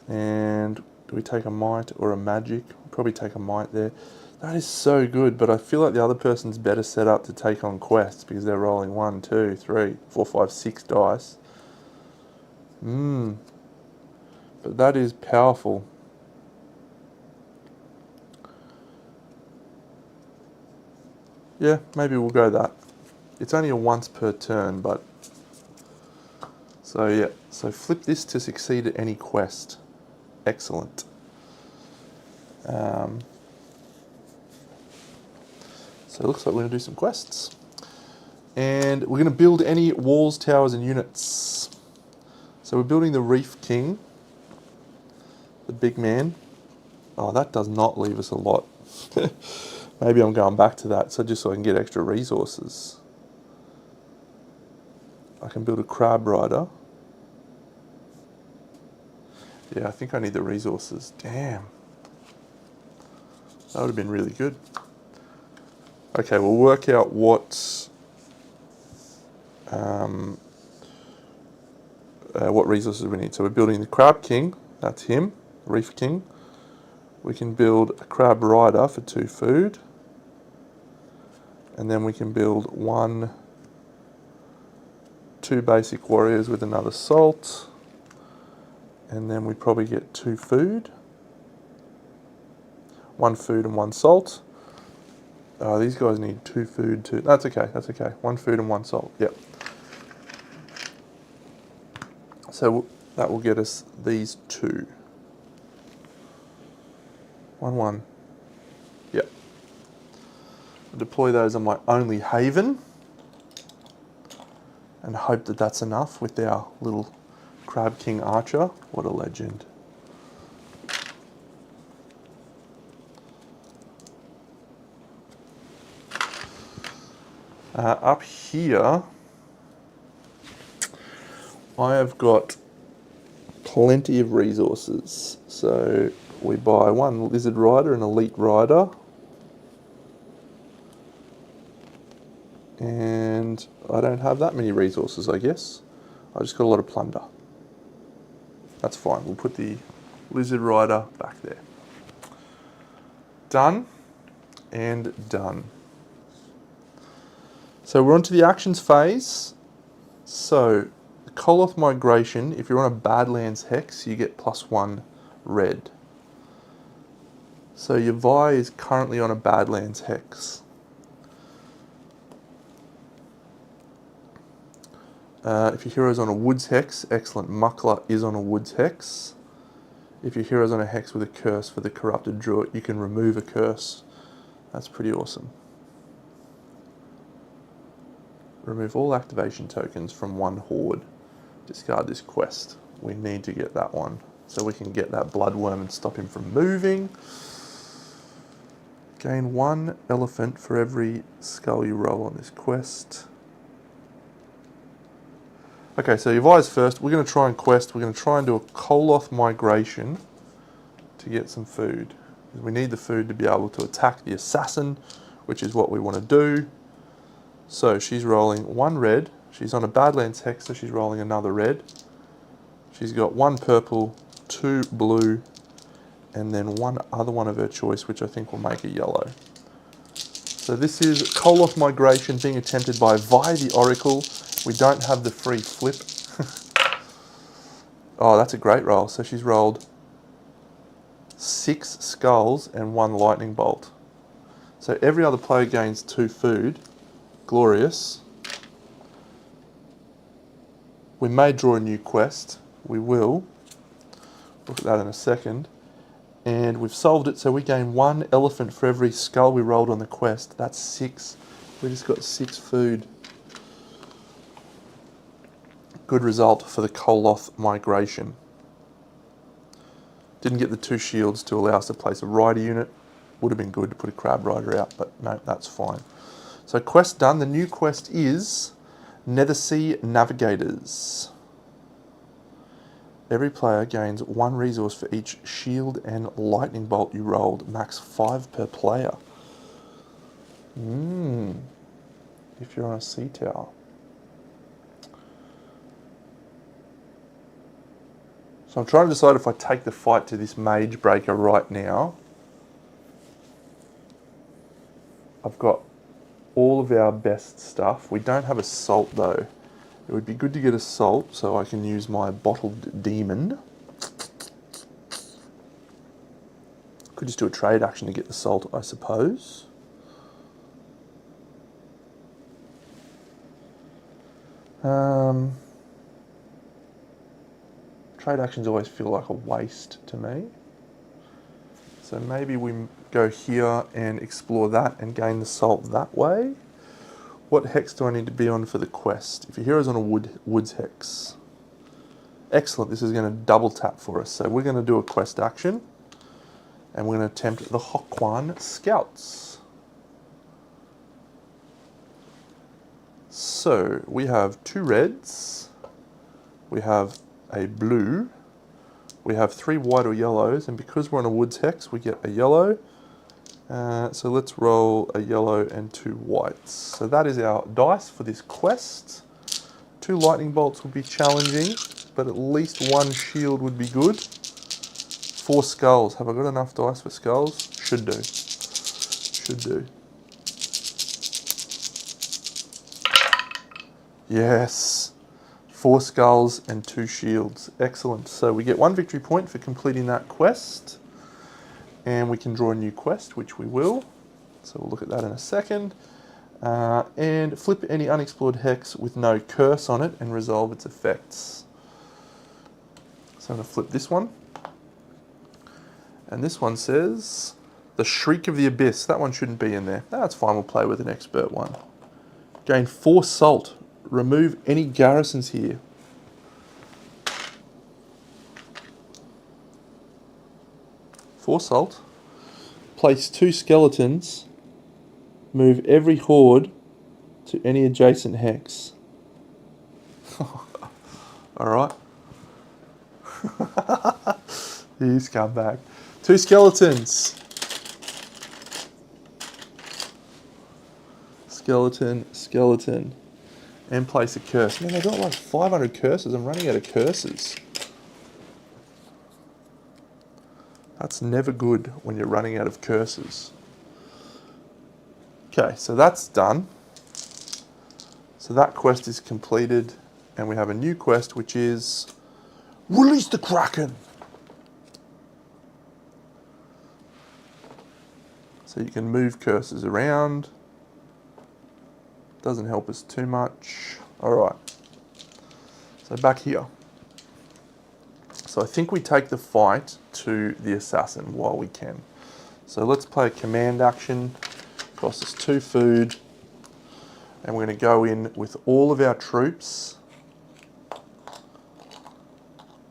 And do we take a might or a magic? We'll probably take a might there. That is so good, but I feel like the other person's better set up to take on quests because they're rolling 1, 2, 3, 4, 5, 6 dice. But that is powerful. Yeah, maybe we'll go that. It's only a once per turn, but... So yeah, so flip this to succeed at any quest. Excellent. So it looks like we're going to do some quests. And we're going to build any walls, towers and units. So we're building the Reef King. The big man. Oh, that does not leave us a lot. Maybe I'm going back to that, so just so I can get extra resources. I can build a crab rider. Yeah, I think I need the resources. Damn. That would have been really good. Okay, we'll work out what resources we need. So we're building the Crab King. That's him. Reef King. We can build a Crab Rider for 2 food. And then we can build 2 basic warriors with another salt. And then we probably get 2 food. 1 food and 1 salt. Oh, these guys need 2 food too. That's okay, that's okay. 1 food and 1 salt, yep. So that will get us these 2. 1, 1. Yep. I'll deploy those on my only haven. And hope that that's enough with our little Crab King archer. What a legend. Up here, I have got plenty of resources. So we buy 1 lizard rider and elite rider. And I don't have that many resources, I guess. I just got a lot of plunder. That's fine. We'll put the lizard rider back there. Done and done. So we're on to the actions phase. So the Koloth migration, if you're on a Badlands hex, you get +1 red. So Yavai is currently on a Badlands hex. If your hero's on a Woods hex, excellent. Muckler is on a Woods hex. If your hero's on a hex with a curse for the Corrupted Druid, you can remove a curse. That's pretty awesome. Remove all activation tokens from 1 horde. Discard this quest. We need to get that one so we can get that bloodworm and stop him from moving. Gain 1 elephant for every skull you roll on this quest. Okay, so Yavai's first. We're going to try and quest. We're going to try and do a Koloth migration to get some food. We need the food to be able to attack the assassin, which is what we want to do. So she's rolling 1 red. She's on a Badlands hex, so she's rolling another red. She's got 1 purple, 2 blue, and then 1 other one of her choice, which I think will make a yellow. So this is Koloth migration being attempted by Vi the Oracle. We don't have the free flip. Oh, that's a great roll. So she's rolled 6 skulls and 1 lightning bolt. So every other player gains 2 food. Glorious. We may draw a new quest. We will. Look at that in a second. And we've solved it, so we gain 1 elephant for every skull we rolled on the quest. That's 6. We just got 6 food. Good result for the Koloth migration. Didn't get the 2 shields to allow us to place a rider unit. Would have been good to put a crab rider out, but no, that's fine. So quest done. The new quest is Nethersea Navigators. Every player gains 1 resource for each shield and lightning bolt you rolled. Max 5 per player. If you're on a sea tower. So I'm trying to decide if I take the fight to this mage breaker right now. I've got all of our best stuff. We don't have assault though. It would be good to get assault so I can use my bottled demon. Could just do a trade action to get the salt, I suppose. Trade actions always feel like a waste to me. So maybe we go here and explore that and gain the salt that way. What hex do I need to be on for the quest? If your hero's on a woods hex. Excellent, this is going to double tap for us. So we're going to do a quest action. And we're going to attempt the Hokwan Scouts. So we have 2 reds. We have a blue. We have 3 white or yellows. And because we're on a woods hex, we get a yellow. So let's roll a yellow and 2 whites. So that is our dice for this quest. 2 lightning bolts would be challenging, but at least 1 shield would be good. 4 skulls. Have I got enough dice for skulls? Should do. Should do. Yes. 4 skulls and 2 shields. Excellent. So we get 1 victory point for completing that quest. And we can draw a new quest, which we will. So we'll look at that in a second. And flip any unexplored hex with no curse on it and resolve its effects. So I'm going to flip this one. And this one says, the Shriek of the Abyss. That one shouldn't be in there. That's fine, we'll play with an expert one. Gain 4 salt. Remove any garrisons here. Four salt. Place 2 skeletons. Move every horde to any adjacent hex. Alright. He's come back. 2 skeletons. Skeleton. And place a curse. Man, they've got like 500 curses. I'm running out of curses. That's never good when you're running out of curses. Okay, so that's done. So that quest is completed. And we have a new quest, which is Release the Kraken. So you can move curses around. Doesn't help us too much. Alright. So back here. So I think we take the fight to the assassin while we can. So let's play a command action. Costs us 2 food. And we're going to go in with all of our troops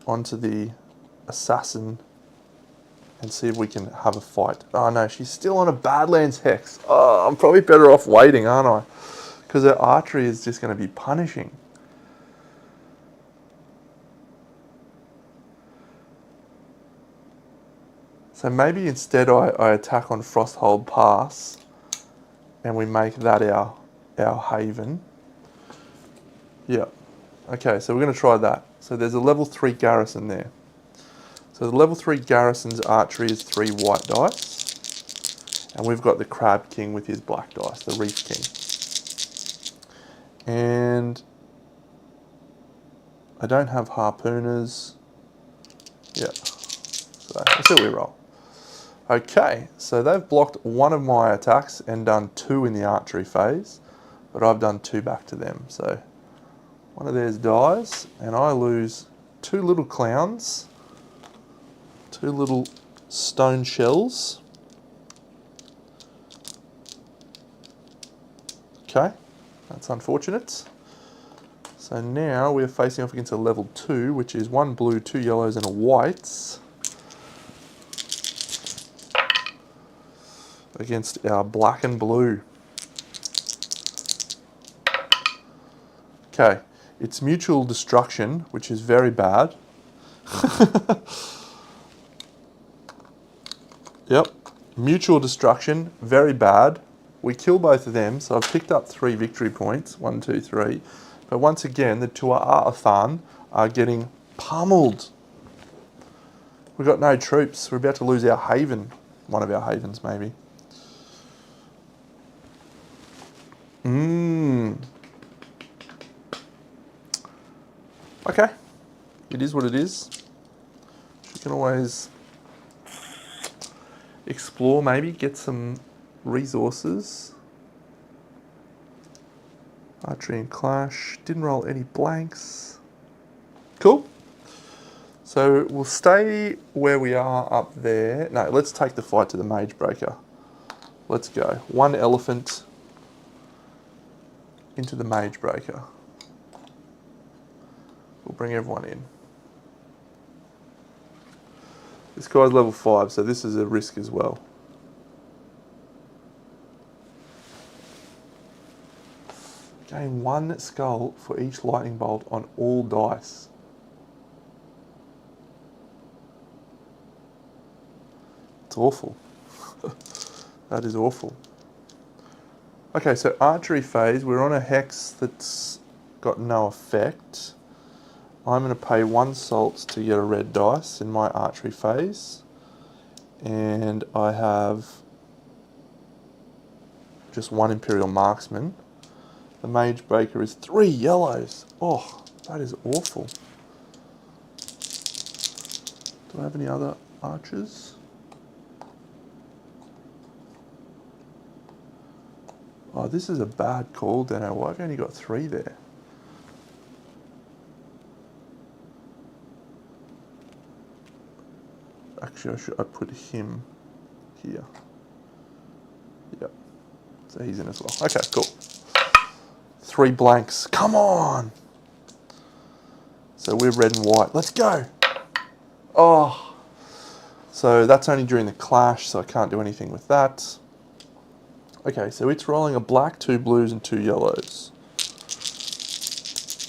onto the assassin and see if we can have a fight. Oh no, she's still on a Badlands hex. Oh, I'm probably better off waiting, aren't I? Because her archery is just going to be punishing. So maybe instead I attack on Frosthold Pass and we make that our haven. Yeah. Okay, so we're going to try that. So there's a level 3 garrison there. So the level 3 garrison's archery is 3 white dice. And we've got the Crab King with his black dice, the Reef King. And I don't have harpooners. Yeah. So let's see what we roll. Okay, so they've blocked 1 of my attacks and done 2 in the archery phase, but I've done 2 back to them. So 1 of theirs dies, and I lose 2 little clowns, 2 little stone shells. Okay, that's unfortunate. So now we're facing off against a level 2, which is 1 blue, 2 yellows, and a white. Against our black and blue. Okay, it's mutual destruction, which is very bad. Yep, mutual destruction, very bad. We kill both of them, so I've picked up 3 victory points, 1, 2, 3. But once again, the Tuatha are getting pummeled. We've got no troops. We're about to lose our haven. One of our havens, maybe. Okay. It is what it is. You can always explore, maybe, get some resources. Archery and clash. Didn't roll any blanks. Cool. So we'll stay where we are up there. No, let's take the fight to the Mage Breaker. Let's go. 1 elephant into the Mage Breaker. We'll bring everyone in. This guy's level 5, so this is a risk as well. Gain 1 skull for each lightning bolt on all dice. It's awful. That is awful. Okay, so archery phase, we're on a hex that's got no effect. I'm going to pay 1 salt to get a red dice in my archery phase. And I have just 1 Imperial Marksman. The Mage Breaker is 3 yellows. Oh, that is awful. Do I have any other archers? Oh, this is a bad call, Deno. Why have you only got 3 there? Actually, I'd put him here. Yep. So he's in as well. Okay, cool. 3 blanks. Come on! So we're red and white. Let's go! Oh! So that's only during the clash, so I can't do anything with that. Okay, so it's rolling a black, 2 blues, and 2 yellows.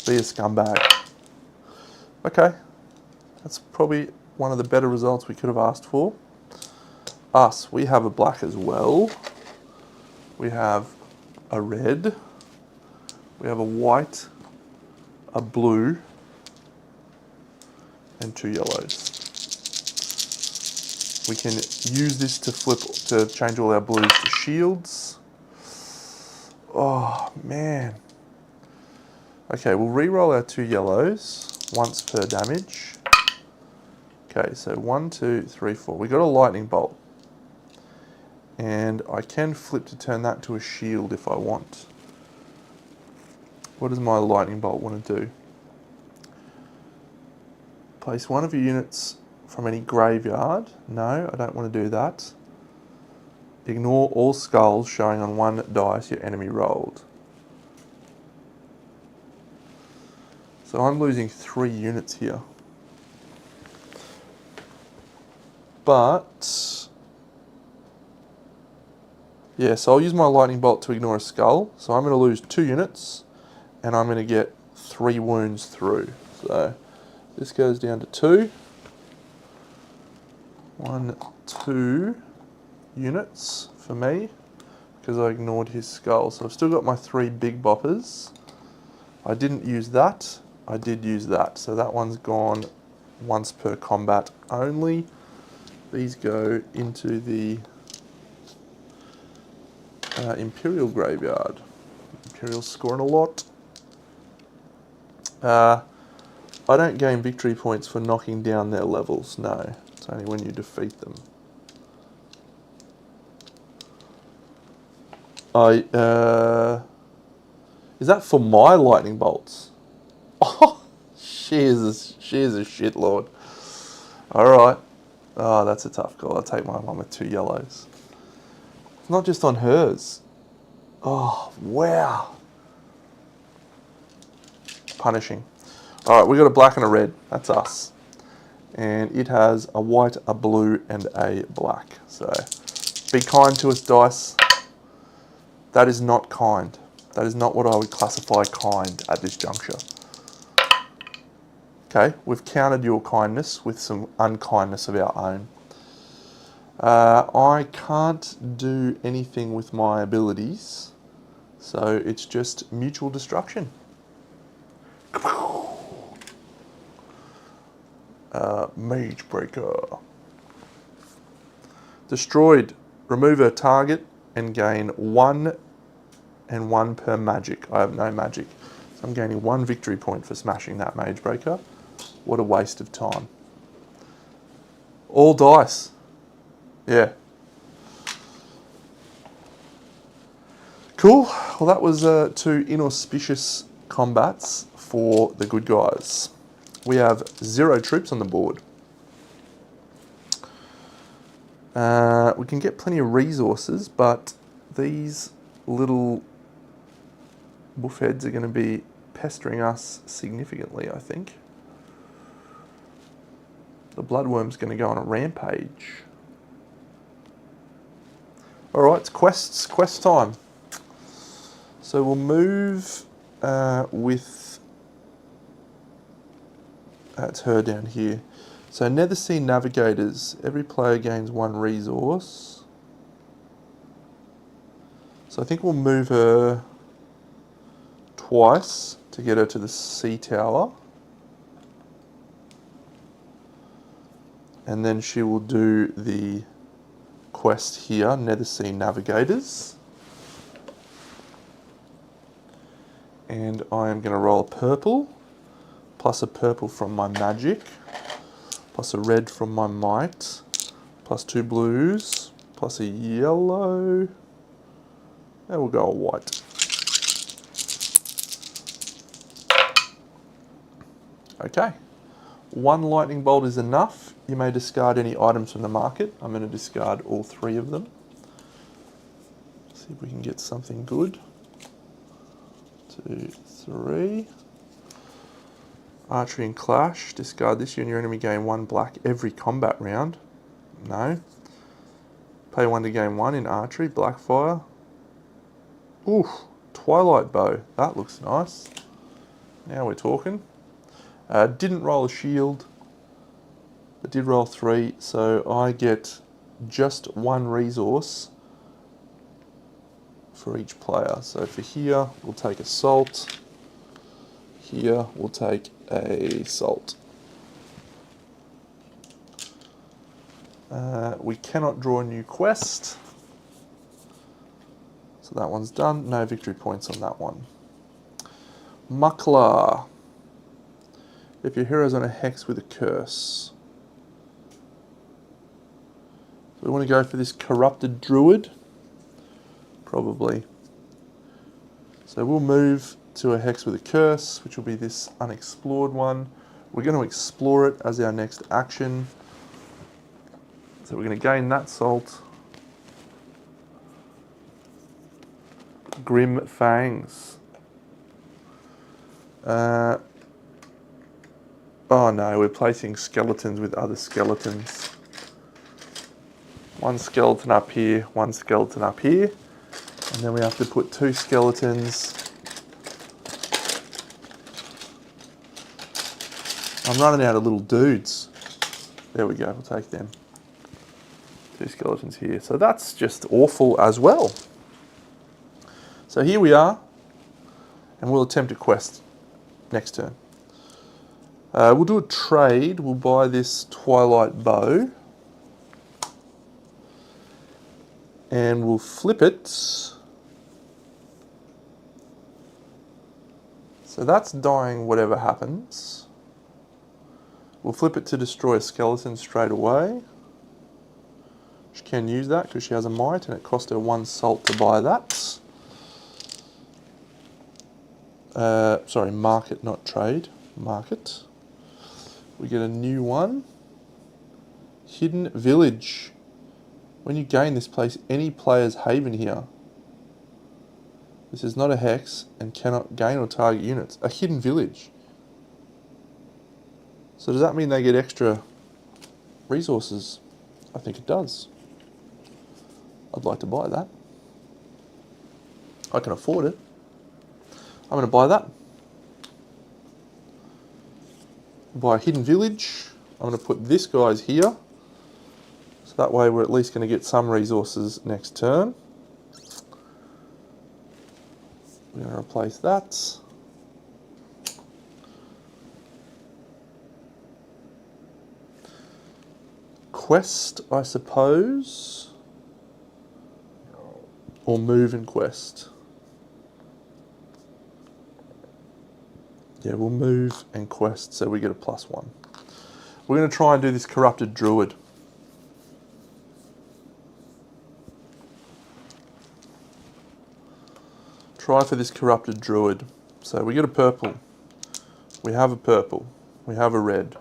Be a scumbag. Okay. That's probably one of the better results we could have asked for. Us, we have a black as well. We have a red. We have a white, a blue, and 2 yellows. We can use this to change all our blues to shields. Oh, man. Okay, we'll re-roll our 2 yellows once per damage. Okay, so 1, 2, 3, 4. We got a lightning bolt. And I can flip to turn that to a shield if I want. What does my lightning bolt want to do? Place 1 of your units from any graveyard. No, I don't want to do that. Ignore all skulls showing on 1 dice your enemy rolled. So I'm losing 3 units here. But yeah, so I'll use my lightning bolt to ignore a skull. So I'm going to lose 2 units and I'm going to get 3 wounds through. So this goes down to 2. 1, 2 units for me because I ignored his skull. So I've still got my 3 big boppers. I didn't use that. I did use that. So that one's gone once per combat only. These go into the Imperial Graveyard. Imperial's scoring a lot. I don't gain victory points for knocking down their levels, no. It's only when you defeat them. Is that for my lightning bolts? Oh, she is a shitlord. Alright. Oh, that's a tough call. I'll take my one with 2 yellows. It's not just on hers. Oh, wow. Punishing. Alright, we got a black and a red. That's us. And it has a white, a blue, and a black. So, be kind to us, dice. That is not kind. That is not what I would classify kind at this juncture. Okay, we've countered your kindness with some unkindness of our own. I can't do anything with my abilities, so it's just mutual destruction. Mage Breaker. Destroyed. Remove a target and gain 1 and 1 per magic. I have no magic. So I'm gaining 1 victory point for smashing that Mage Breaker. What a waste of time. All dice. Yeah. Cool. Well, that was 2 inauspicious combats for the good guys. We have 0 troops on the board. We can get plenty of resources, but these little buffheads are going to be pestering us significantly, I think. The bloodworm's going to go on a rampage. Alright, it's quest time. So we'll move with... it's her down here. So Nether Sea Navigators. Every player gains 1 resource. So I think we'll move her twice to get her to the sea tower. And then she will do the quest here, Nether Sea Navigators. And I am going to roll a purple, plus a purple from my magic, plus a red from my might, plus 2 blues, plus a yellow, and we'll go a white. Okay, 1 lightning bolt is enough. You may discard any items from the market. I'm going to discard all 3 of them. See if we can get something good. 2, 3. Archery and Clash. Discard this. You and your enemy gain 1 black every combat round. No. Pay 1 to gain 1 in Archery. Blackfire. Ooh, Twilight Bow. That looks nice. Now we're talking. Didn't roll a shield. I did roll 3, so I get just 1 resource for each player. So for here, we'll take a salt. Here, we'll take a salt. We cannot draw a new quest. So that one's done. No victory points on that one. Muckler. If your hero's on a hex with a curse. So we want to go for this corrupted druid. Probably. So we'll move to a hex with a curse, which will be this unexplored one. We're going to explore it as our next action. So we're going to gain that salt. Grim Fangs. Oh no, we're placing skeletons with other skeletons. 1 skeleton up here, 1 skeleton up here. And then we have to put 2 skeletons. I'm running out of little dudes. There we go, we'll take them. 2 skeletons here. So that's just awful as well. So here we are, and we'll attempt a quest next turn. We'll do a trade. We'll buy this Twilight Bow. And we'll flip it. So that's dying whatever happens. We'll flip it to destroy a skeleton straight away. She can use that because she has a might and it cost her 1 salt to buy that. Sorry, market, not trade. Market. We get a new one. Hidden Village. When you gain this, place any player's haven here. This is not a hex and cannot gain or target units. A hidden village. So does that mean they get extra resources? I think it does. I'd like to buy that. I can afford it. I'm going to buy that. Buy a hidden village. I'm going to put this guy's here. So that way we're at least going to get some resources next turn. We're going to replace that. Quest, I suppose. Or move and quest. Yeah, we'll move and quest so we get a +1. We're going to try and do this corrupted druid. Try for this corrupted druid. So we get a purple. We have a purple. We have a red.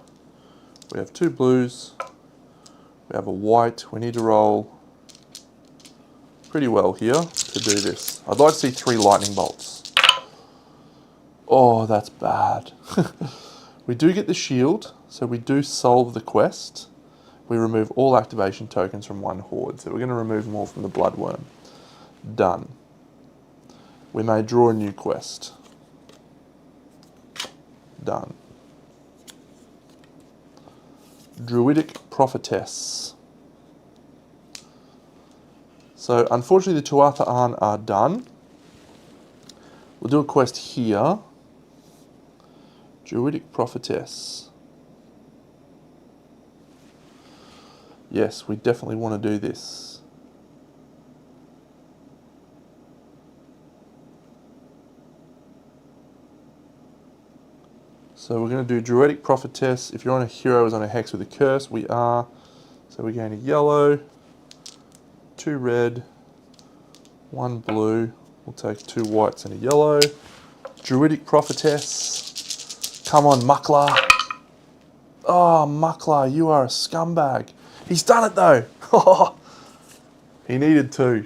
We have 2 blues. We have a white. We need to roll pretty well here to do this. I'd like to see 3 lightning bolts. Oh, that's bad. We do get the shield, so we do solve the quest. We remove all activation tokens from 1 horde. So we're going to remove more from the bloodworm. Done. We may draw a new quest. Done. Druidic Prophetess. So unfortunately the Tuatha are done. We'll do a quest here. Druidic Prophetess. Yes, we definitely want to do this. So we're going to do Druidic Prophetess. If you're on a hero is on a hex with a curse, we are. So we're going to yellow, 2 red, 1 blue. We'll take 2 whites and a yellow. Druidic Prophetess. Come on, Muckler. Oh, Muckler, you are a scumbag. He's done it though. He needed 2.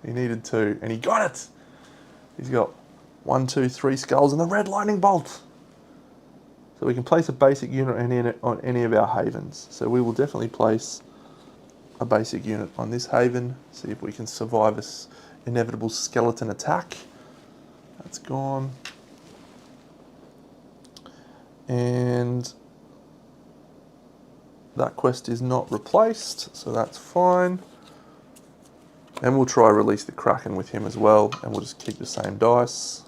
He needed 2, and he got it. He's got 1, 2, 3 skulls and the red lightning bolt. So we can place a basic unit on any of our havens. So we will definitely place a basic unit on this haven. See if we can survive this inevitable skeleton attack. That's gone. And that quest is not replaced, so that's fine. And we'll try release the Kraken with him as well, and we'll just keep the same dice.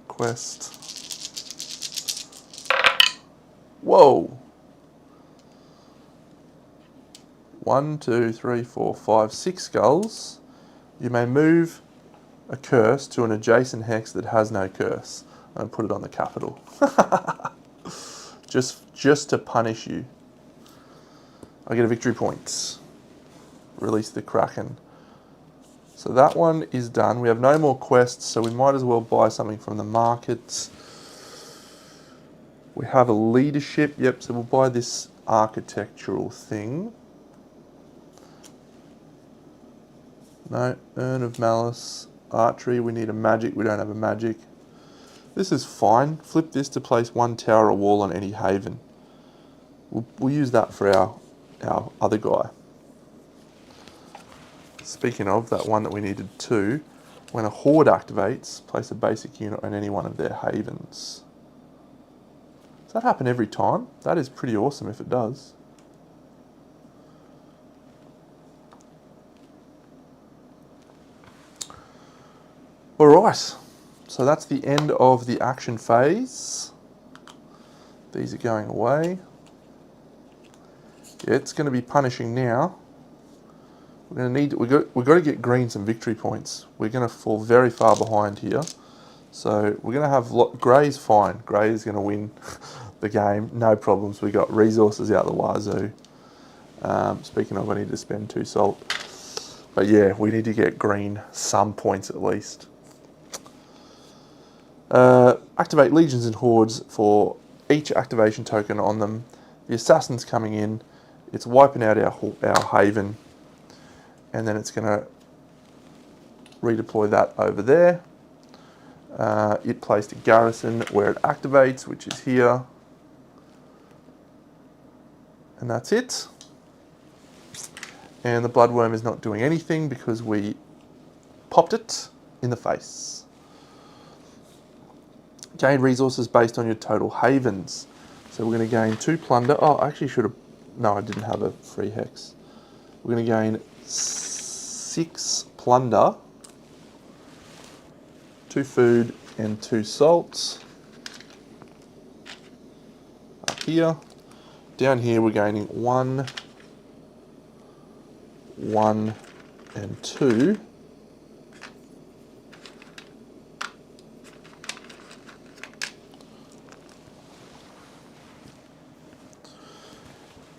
Quest. Whoa! 1, 2, 3, 4, 5, 6 skulls. You may move a curse to an adjacent hex that has no curse and put it on the capital. just to punish you. I get a victory point. Release the Kraken. So that one is done. We have no more quests, so we might as well buy something from the market. We have a leadership, yep, so we'll buy this architectural thing. No, Urn of Malice, Archery, we need a magic, we don't have a magic. This is fine. Flip this to place 1 tower or wall on any haven. We'll use that for our other guy. Speaking of, that one that we needed 2, when a horde activates, place a basic unit on any one of their havens. Does that happen every time? That is pretty awesome if it does. Alright, so that's the end of the action phase. These are going away. Yeah, it's going to be punishing now. We're going to need, we've got to get green some victory points. We're going to fall very far behind here. So we're going to have, grey's fine. Grey is going to win the game, no problems. We got resources out the wazoo. Speaking of, I need to spend 2 salt. But yeah, we need to get green some points at least. Activate legions and hordes for each activation token on them. The assassin's coming in. It's wiping out our haven. And then it's going to redeploy that over there. It placed a garrison where it activates, which is here. And that's it. And the bloodworm is not doing anything because we popped it. in the face. Gain resources based on your total havens. So we're going to gain 2 plunder. Oh, I actually should have... No, I didn't have a free hex. We're going to gain 6 plunder, 2 food and 2 salts. Up here. Down here we're gaining 1, 1 and 2.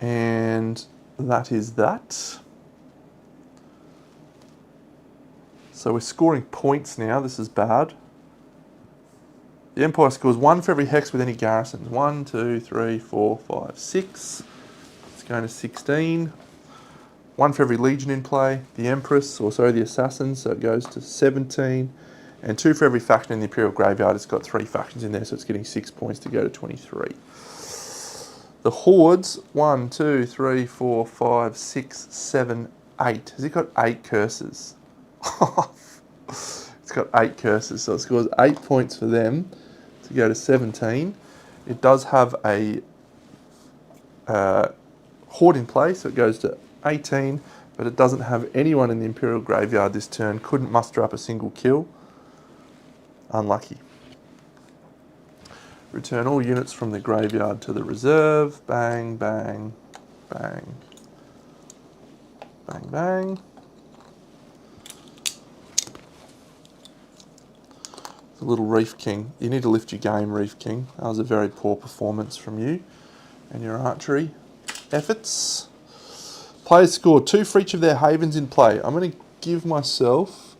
And that is that. So we're scoring points now. This is bad. The Empire scores 1 for every hex with any garrisons. 1, 2, 3, 4, 5, 6. It's going to 16. 1 for every legion in play. The Empress, or sorry, the Assassins, so it goes to 17. And 2 for every faction in the Imperial Graveyard. It's got 3 factions in there, so it's getting 6 points to go to 23. The Hordes, 1, 2, 3, 4, 5, 6, 7, 8. Has it got 8 curses? It's got 8 curses, so it scores 8 points for them to go to 17. It does have a Horde in play, so it goes to 18, but it doesn't have anyone in the Imperial Graveyard this turn. Couldn't muster up a single kill. Unlucky. Return all units from the graveyard to the reserve. Bang, bang, bang. Bang, bang. The little Reef King. You need to lift your game, Reef King. That was a very poor performance from you and your archery efforts. Players scored 2 for each of their havens in play. I'm going to give myself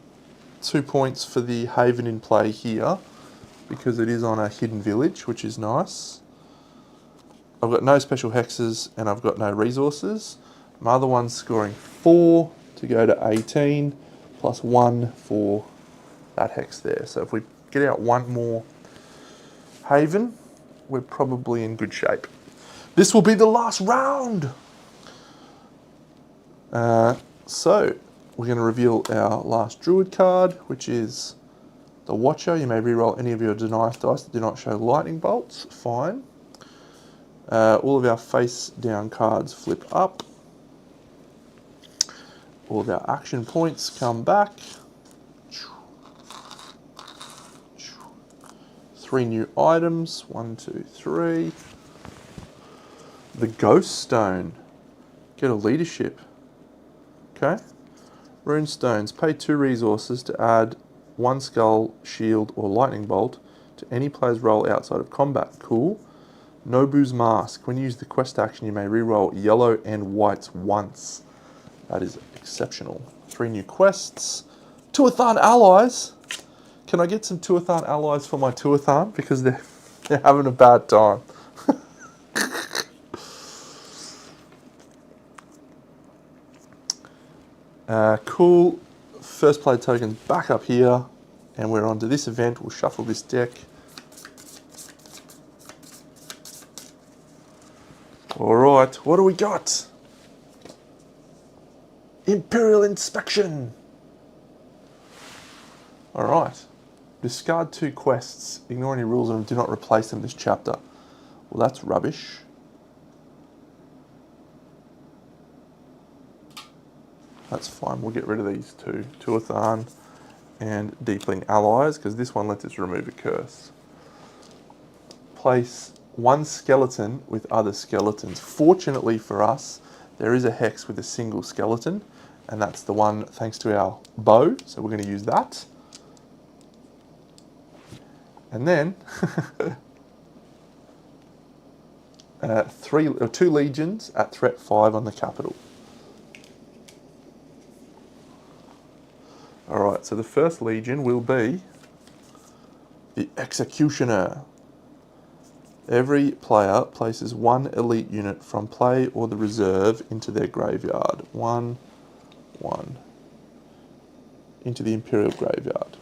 2 points for the haven in play here, because it is on a hidden village, which is nice. I've got no special hexes and I've got no resources. My other one's scoring 4 to go to 18, plus 1 for that hex there. So if we get out 1 more haven, we're probably in good shape. This will be the last round. So we're going to reveal our last Druid card, which is the Watcher. You may reroll any of your Denieth dice that do not show lightning bolts. Fine. All of our face down cards flip up. All of our action points come back. 3 new items. 1, 2, 3. The Ghost Stone. Get a leadership. Okay. Rune Stones. Pay 2 resources to add 1 skull, shield, or lightning bolt to any player's roll outside of combat. Cool. Nobu's Mask. When you use the quest action, you may reroll yellow and whites once. That is exceptional. 3 new quests. Tuathan allies. Can I get some Tuathan allies for my Tuathan? Because they're having a bad time. Cool. First play tokens back up here, and we're on to this event. We'll shuffle this deck. All right, what do we got? Imperial Inspection. All right. Discard 2 quests. Ignore any rules and do not replace them this chapter. Well, that's rubbish. That's fine. We'll get rid of these 2. Tuathan and Deepling Allies, because this one lets us remove a curse. Place 1 skeleton with other skeletons. Fortunately for us, there is a hex with a single skeleton, and that's the one thanks to our bow, so we're going to use that. And then 2 legions at threat 5 on the capital. Alright, so the first legion will be the Executioner. Every player places 1 elite unit from play or the reserve into their graveyard. 1, 1. Into the Imperial Graveyard.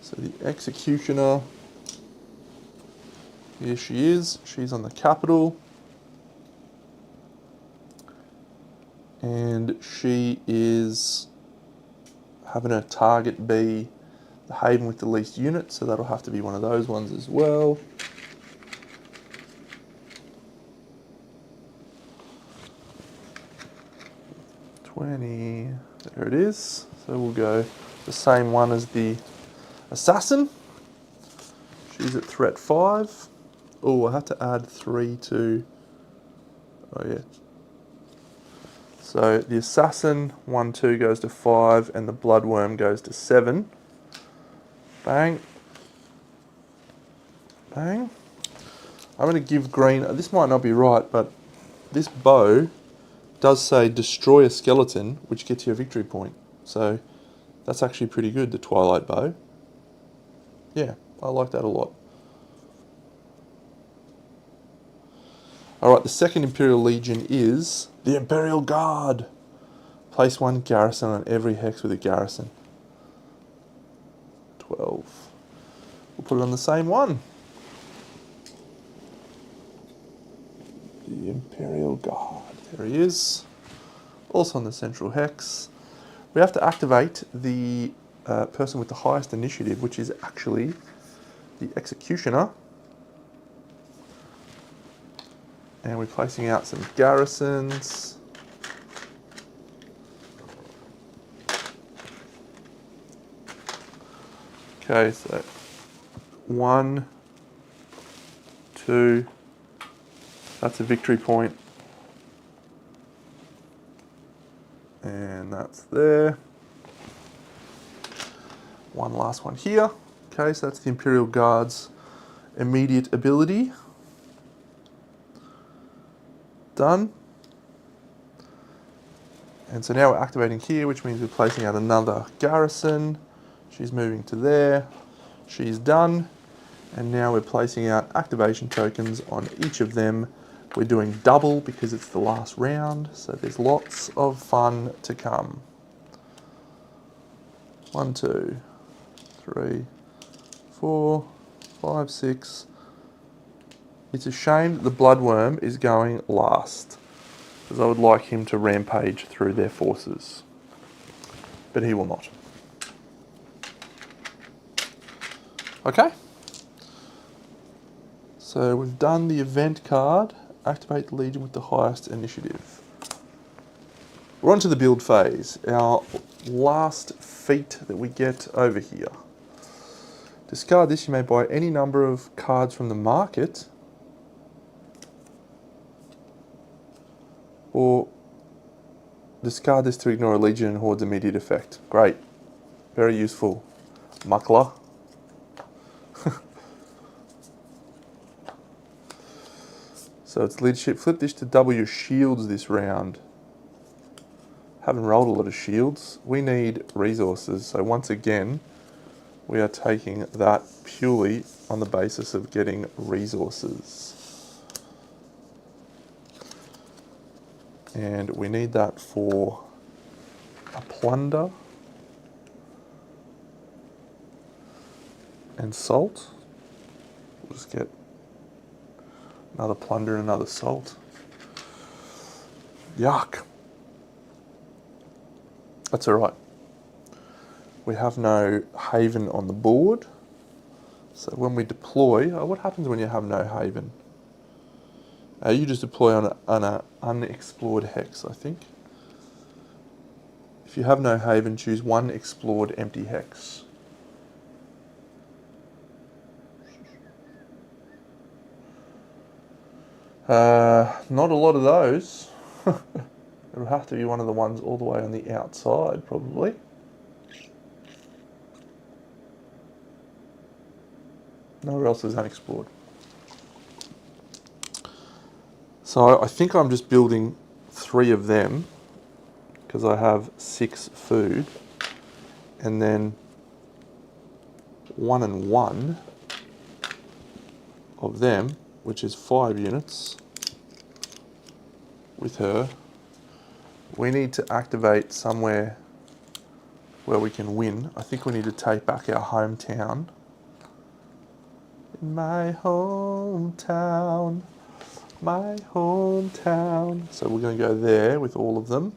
So the Executioner, here she is. She's on the capital. And she is having a target be the haven with the least units, so that'll have to be one of those ones as well. There it is. So we'll go the same one as the assassin. She's at threat 5. Oh, I have to add 3 to... Oh yeah. So the assassin 1, 2 goes to 5, and the bloodworm goes to 7. Bang. Bang. I'm going to give green... This might not be right, but this bow does say destroy a skeleton, which gets you a victory point. So that's actually pretty good, the Twilight bow. Yeah, I like that a lot. Alright, the second Imperial Legion is the Imperial Guard. Place 1 garrison on every hex with a garrison. 12. We'll put it on the same one. The Imperial Guard. There he is. Also on the central hex. We have to activate the person with the highest initiative, which is actually the Executioner. And we're placing out some garrisons. Okay, so 1, 2, that's a victory point. And that's there. One last one here. Okay, so that's the Imperial Guard's immediate ability. Done. And so now we're activating here, which means we're placing out another garrison. She's moving to there. She's done. And now we're placing out activation tokens on each of them. We're doing double because it's the last round, so there's lots of fun to come. 1, 2, 3, 4, 5, 6. It's a shame that the bloodworm is going last, because I would like him to rampage through their forces, but he will not. Okay, so we've done the event card. Activate the Legion with the highest initiative. We're on to the build phase, our last feat that we get over here. Discard this, you may buy any number of cards from the market, or discard this to ignore a Legion and Horde's immediate effect. Great, very useful, muckler. So it's leadership. Flip this to double your shields this round. Haven't rolled a lot of shields. We need resources. So once again, we are taking that purely on the basis of getting resources. And we need that for a plunder and salt. We'll just get another plunder and another salt. Yuck. That's all right. We have no haven on the board. So when we deploy, what happens when you have no haven? You just deploy on an unexplored hex, I think. If you have no haven, choose one explored empty hex. Not a lot of those. It'll have to be one of the ones all the way on the outside, probably. Nowhere else is unexplored. So I think I'm just building 3 of them because I have 6 food, and then 1 and 1 of them, which is 5 units with her. We need to activate somewhere where we can win. I think we need to take back our hometown. In my hometown, my hometown. So we're going to go there with all of them.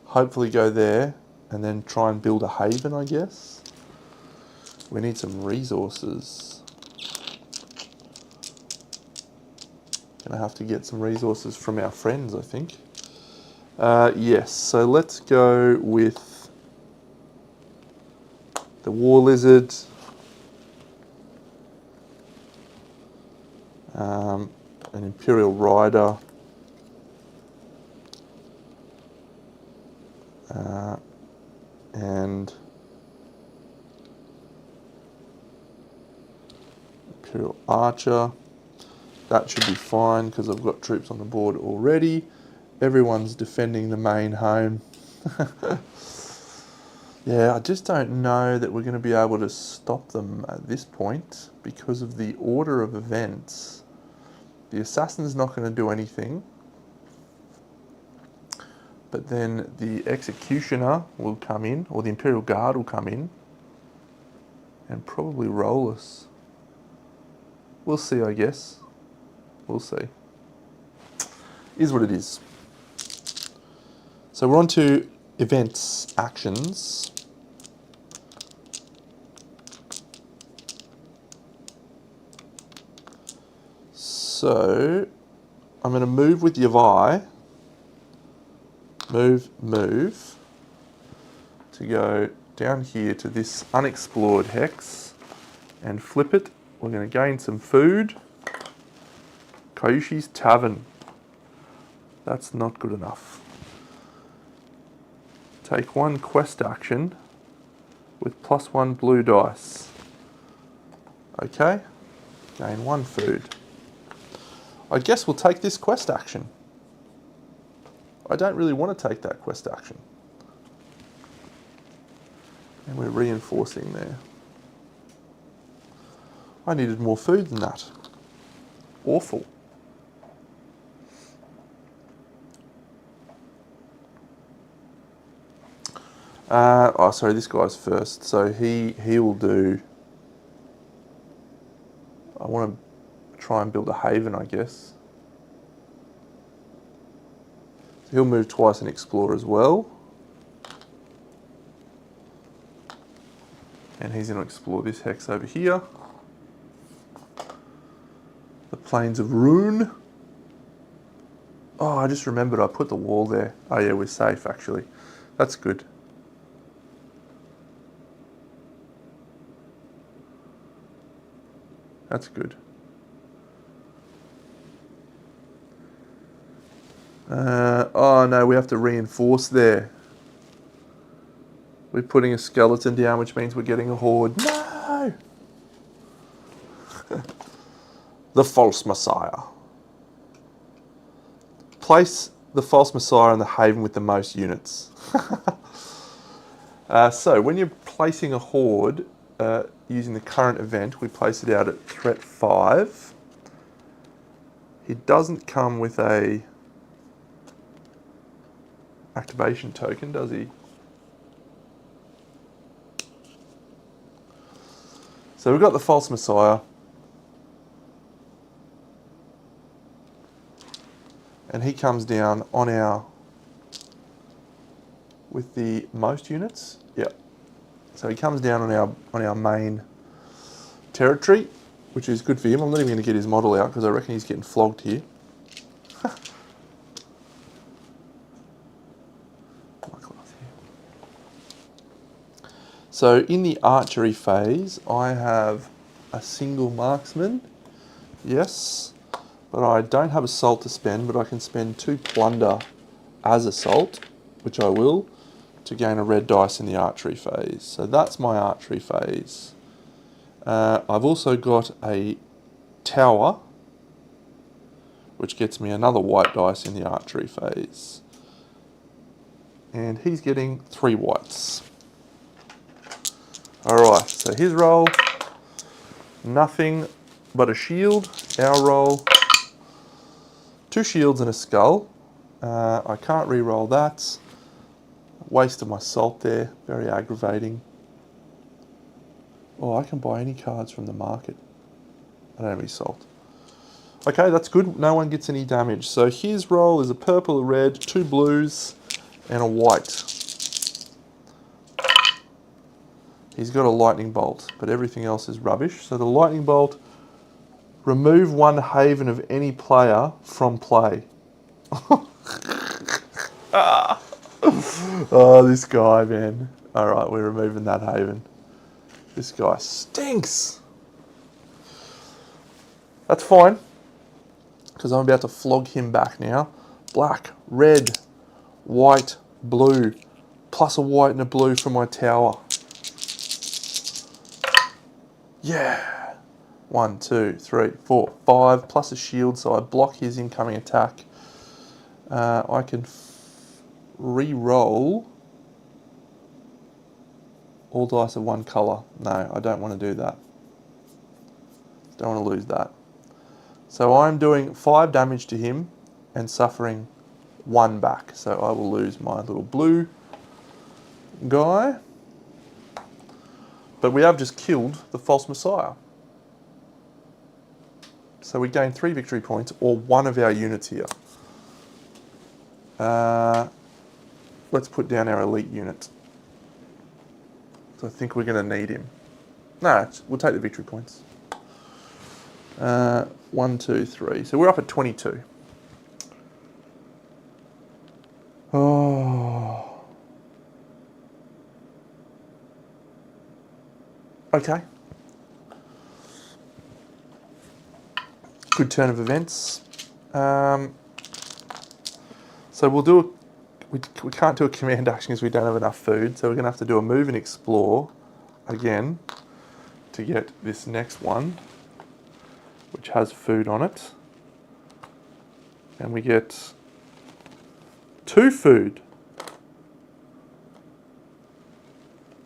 Hopefully go there and then try and build a haven, I guess. We need some resources. Gonna have to get some resources from our friends, I think. Yes, so let's go with the war lizard. An Imperial Rider. And Imperial Archer. That should be fine because I've got troops on the board already. Everyone's defending the main home. Yeah, I just don't know that we're going to be able to stop them at this point because of the order of events. The assassin's not going to do anything. But then the executioner will come in, or the Imperial Guard will come in and probably roll us. We'll see, I guess. We'll see. Is what it is. So we're on to events, actions. So I'm going to move with Yavai. Move to go down here to this unexplored hex and flip it. We're going to gain some food. Kayushi's Tavern. That's not good enough. Take one quest action with +1 blue dice. Okay, gain 1 food. I guess we'll take this quest action. I don't really want to take that quest action. And we're reinforcing there. I needed more food than that. Awful. Oh, sorry, this guy's first. So he will do... I want to try and build a haven, I guess. So he'll move twice and explore as well. And he's going to explore this hex over here. The Plains of Rune. Oh, I just remembered I put the wall there. Oh yeah, we're safe actually. That's good. That's good. Oh no, we have to reinforce there. We're putting a skeleton down, which means we're getting a horde. No! The False Messiah. Place the False Messiah in the haven with the most units. So when you're placing a horde, using the current event, we place it out at threat 5. He doesn't come with a activation token, does he? So we've got the False Messiah. And he comes down on our... with the most units. Yep. So he comes down on our main territory, which is good for him. I'm not even going to get his model out because I reckon he's getting flogged here. So in the archery phase, I have a single marksman. Yes, but I don't have assault to spend, but I can spend 2 plunder as assault, which I will, to gain a red dice in the archery phase. So that's my archery phase. I've also got a tower, which gets me another white dice in the archery phase. And he's getting 3 whites. Alright, so his roll, nothing but a shield. Our roll, 2 shields and a skull. I can't re-roll that. Waste of my salt there, very aggravating. Oh, I can buy any cards from the market. I don't have any salt. Okay, that's good. No one gets any damage. So his roll is a purple, a red, 2 blues, and a white. He's got a lightning bolt, but everything else is rubbish. So the lightning bolt, remove one haven of any player from play. Oh, this guy, man. Alright, we're removing that haven. This guy stinks. That's fine, because I'm about to flog him back now. Black, red, white, blue, plus a white and a blue from my tower. Yeah. 1, 2, 3, 4, 5, plus a shield, so I block his incoming attack. I can re-roll all dice of one colour. No, I don't want to do that. Don't want to lose that. So I'm doing 5 damage to him and suffering 1 back. So I will lose my little blue guy. But we have just killed the false messiah. So we gain 3 victory points, or 1 of our units here. Let's put down our elite unit. So I think we're going to need him. No, we'll take the victory points. 1, 2, 3. So we're up at 22. Oh. Okay. Good turn of events. So we'll do we can't do a command action because we don't have enough food, so we're going to have to do a move and explore again to get this next one, which has food on it. And we get 2 food.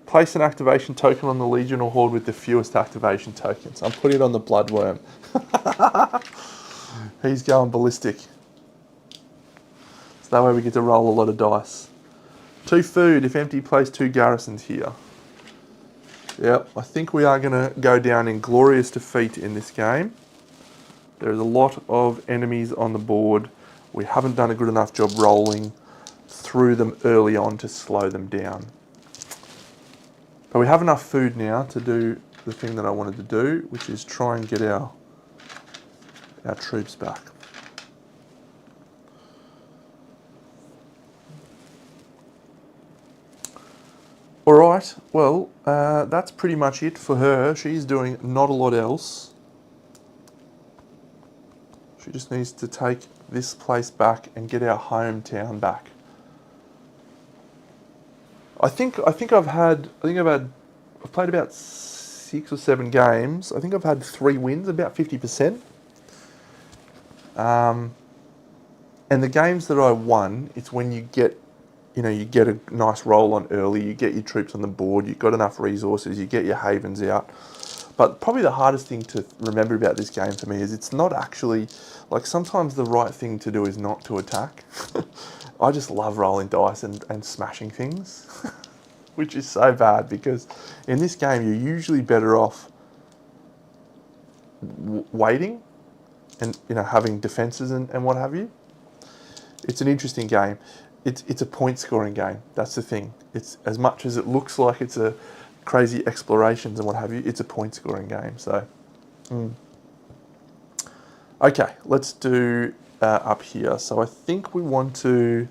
Place an activation token on the Legion or Horde with the fewest activation tokens. I'm putting it on the Bloodworm. He's going ballistic. So that way we get to roll a lot of dice. 2 food. If empty, place 2 garrisons here. Yep, I think we are going to go down in glorious defeat in this game. There's a lot of enemies on the board. We haven't done a good enough job rolling through them early on to slow them down. But we have enough food now to do the thing that I wanted to do, which is try and get our troops back. Alright, well, that's pretty much it for her. She's doing not a lot else. She just needs to take this place back and get our hometown back. I've played about 6 or 7 games. I think I've had 3 wins, about 50%. And the games that I won, it's when you get a nice roll on early, you get your troops on the board, you've got enough resources, you get your havens out. But probably the hardest thing to remember about this game for me is it's not actually, like, sometimes the right thing to do is not to attack. I just love rolling dice and smashing things, which is so bad because in this game you're usually better off waiting and having defenses and what have you. It's an interesting game. It's a point scoring game. That's the thing. It's as much as it looks like it's a crazy explorations and what have you. It's a point scoring game. So, okay, let's do up here. So I think we want to.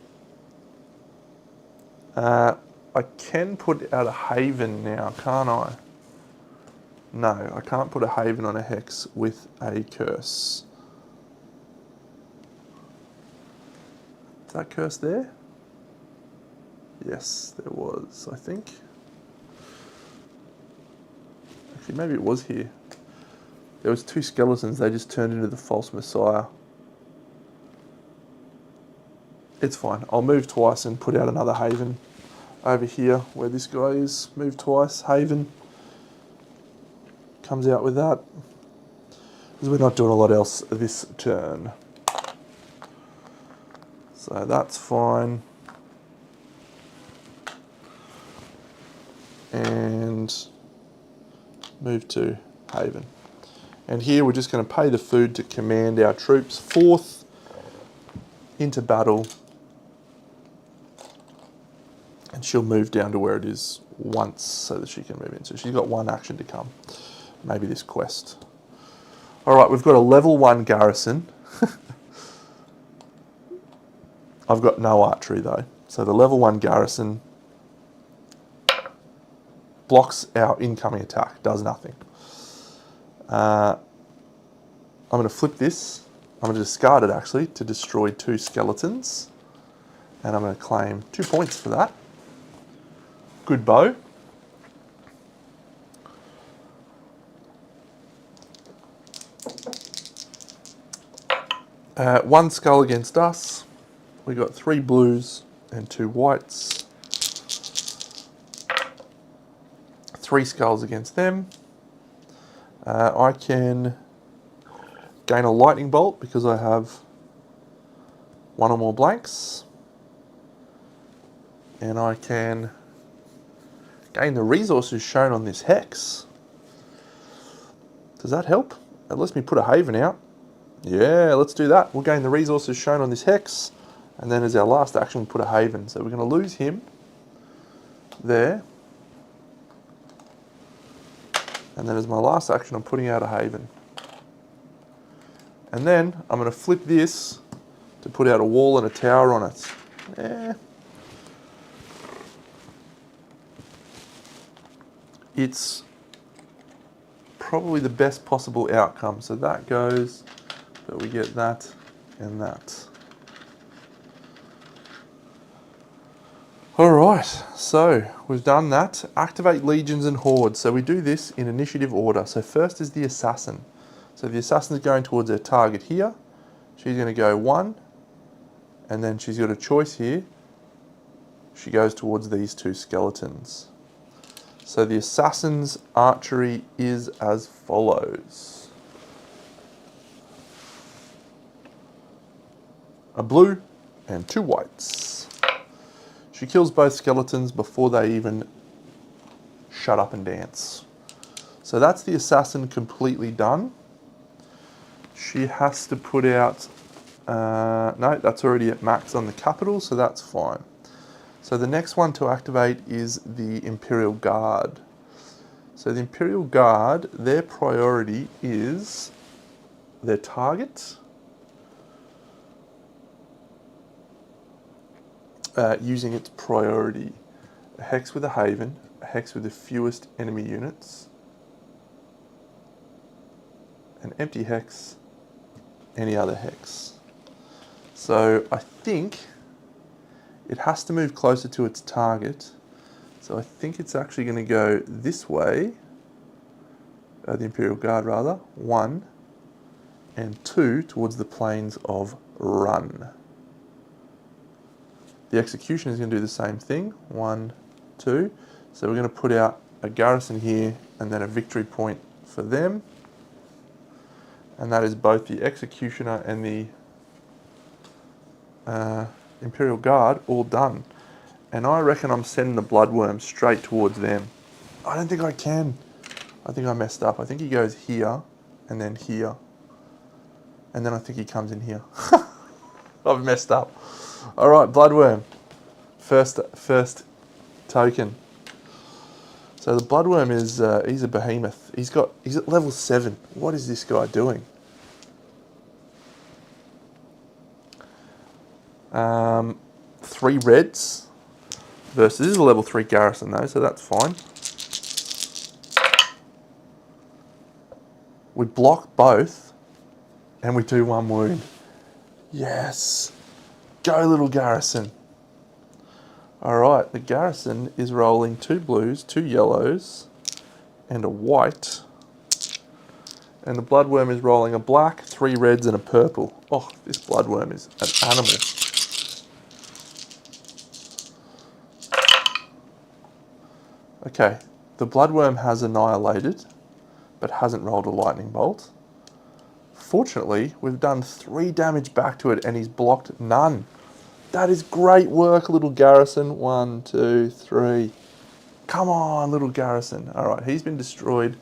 I can put out a haven now, can't I? No, I can't put a haven on a hex with a curse. Is that curse there? Yes, there was, I think. Actually, maybe it was here. There was 2 skeletons, they just turned into the false messiah. It's fine. I'll move twice and put out another haven over here where this guy is. Move twice, haven. Comes out with that. Because we're not doing a lot else this turn. So that's fine. And move to haven. And here we're just going to pay the food to command our troops forth into battle. And And she'll move down to where it is once so that she can move in. So she's got one action to come. Maybe this quest. All right, we've got a level 1 garrison. I've got no archery though. So the level 1 garrison blocks our incoming attack, does nothing. I'm going to flip this. I'm going to discard it actually to destroy 2 skeletons. And I'm going to claim 2 points for that. Good bow. One skull against us. We got 3 blues and 2 whites. 3 skulls against them. I can gain a lightning bolt because I have 1 or more blanks. And I can gain the resources shown on this hex. Does that help? It lets me put a haven out. Yeah, let's do that. We'll gain the resources shown on this hex. And then as our last action, we'll put a haven. So we're going to lose him there. And then as my last action, I'm putting out a haven. And then I'm going to flip this to put out a wall and a tower on it. Yeah. It's probably the best possible outcome. So that goes, but we get that and that. Alright, so we've done that. Activate legions and hordes. So we do this in initiative order. So first is the assassin. So the assassin is going towards her target here. She's going to go 1, and then she's got a choice here. She goes towards these 2 skeletons. So the assassin's archery is as follows. A blue and 2 whites. She kills both skeletons before they even shut up and dance. So that's the assassin completely done. She has to put out... no, that's already at max on the capital, so that's fine. So the next one to activate is the Imperial Guard. So the Imperial Guard, their priority is their target. Using its priority. A hex with a haven, a hex with the fewest enemy units, an empty hex, any other hex. So I think it has to move closer to its target. So I think it's actually going to go this way, the Imperial Guard rather, 1 and 2 towards the plains of Run. The execution is going to do the same thing, 1, 2. So we're going to put out a garrison here and then a victory point for them. And that is both the executioner and the Imperial Guard all done. And I reckon I'm sending the bloodworm straight towards them. I don't think I can. I think I messed up. I think he goes here and then here. And then I think he comes in here. I've messed up. All right, bloodworm. First token. So the bloodworm is he's a behemoth. He's at level 7. What is this guy doing? 3 reds versus this is a level 3 garrison though, so that's fine. We block both, and we do 1 wound. Yes. Go, little garrison. Alright, the garrison is rolling 2 blues, 2 yellows, and a white. And the bloodworm is rolling a black, 3 reds, and a purple. Oh, this bloodworm is an animal. Okay, the bloodworm has annihilated, but hasn't rolled a lightning bolt. Fortunately, we've done 3 damage back to it and he's blocked none. That is great work, little garrison. 1, 2, 3. Come on, little garrison. All right, he's been destroyed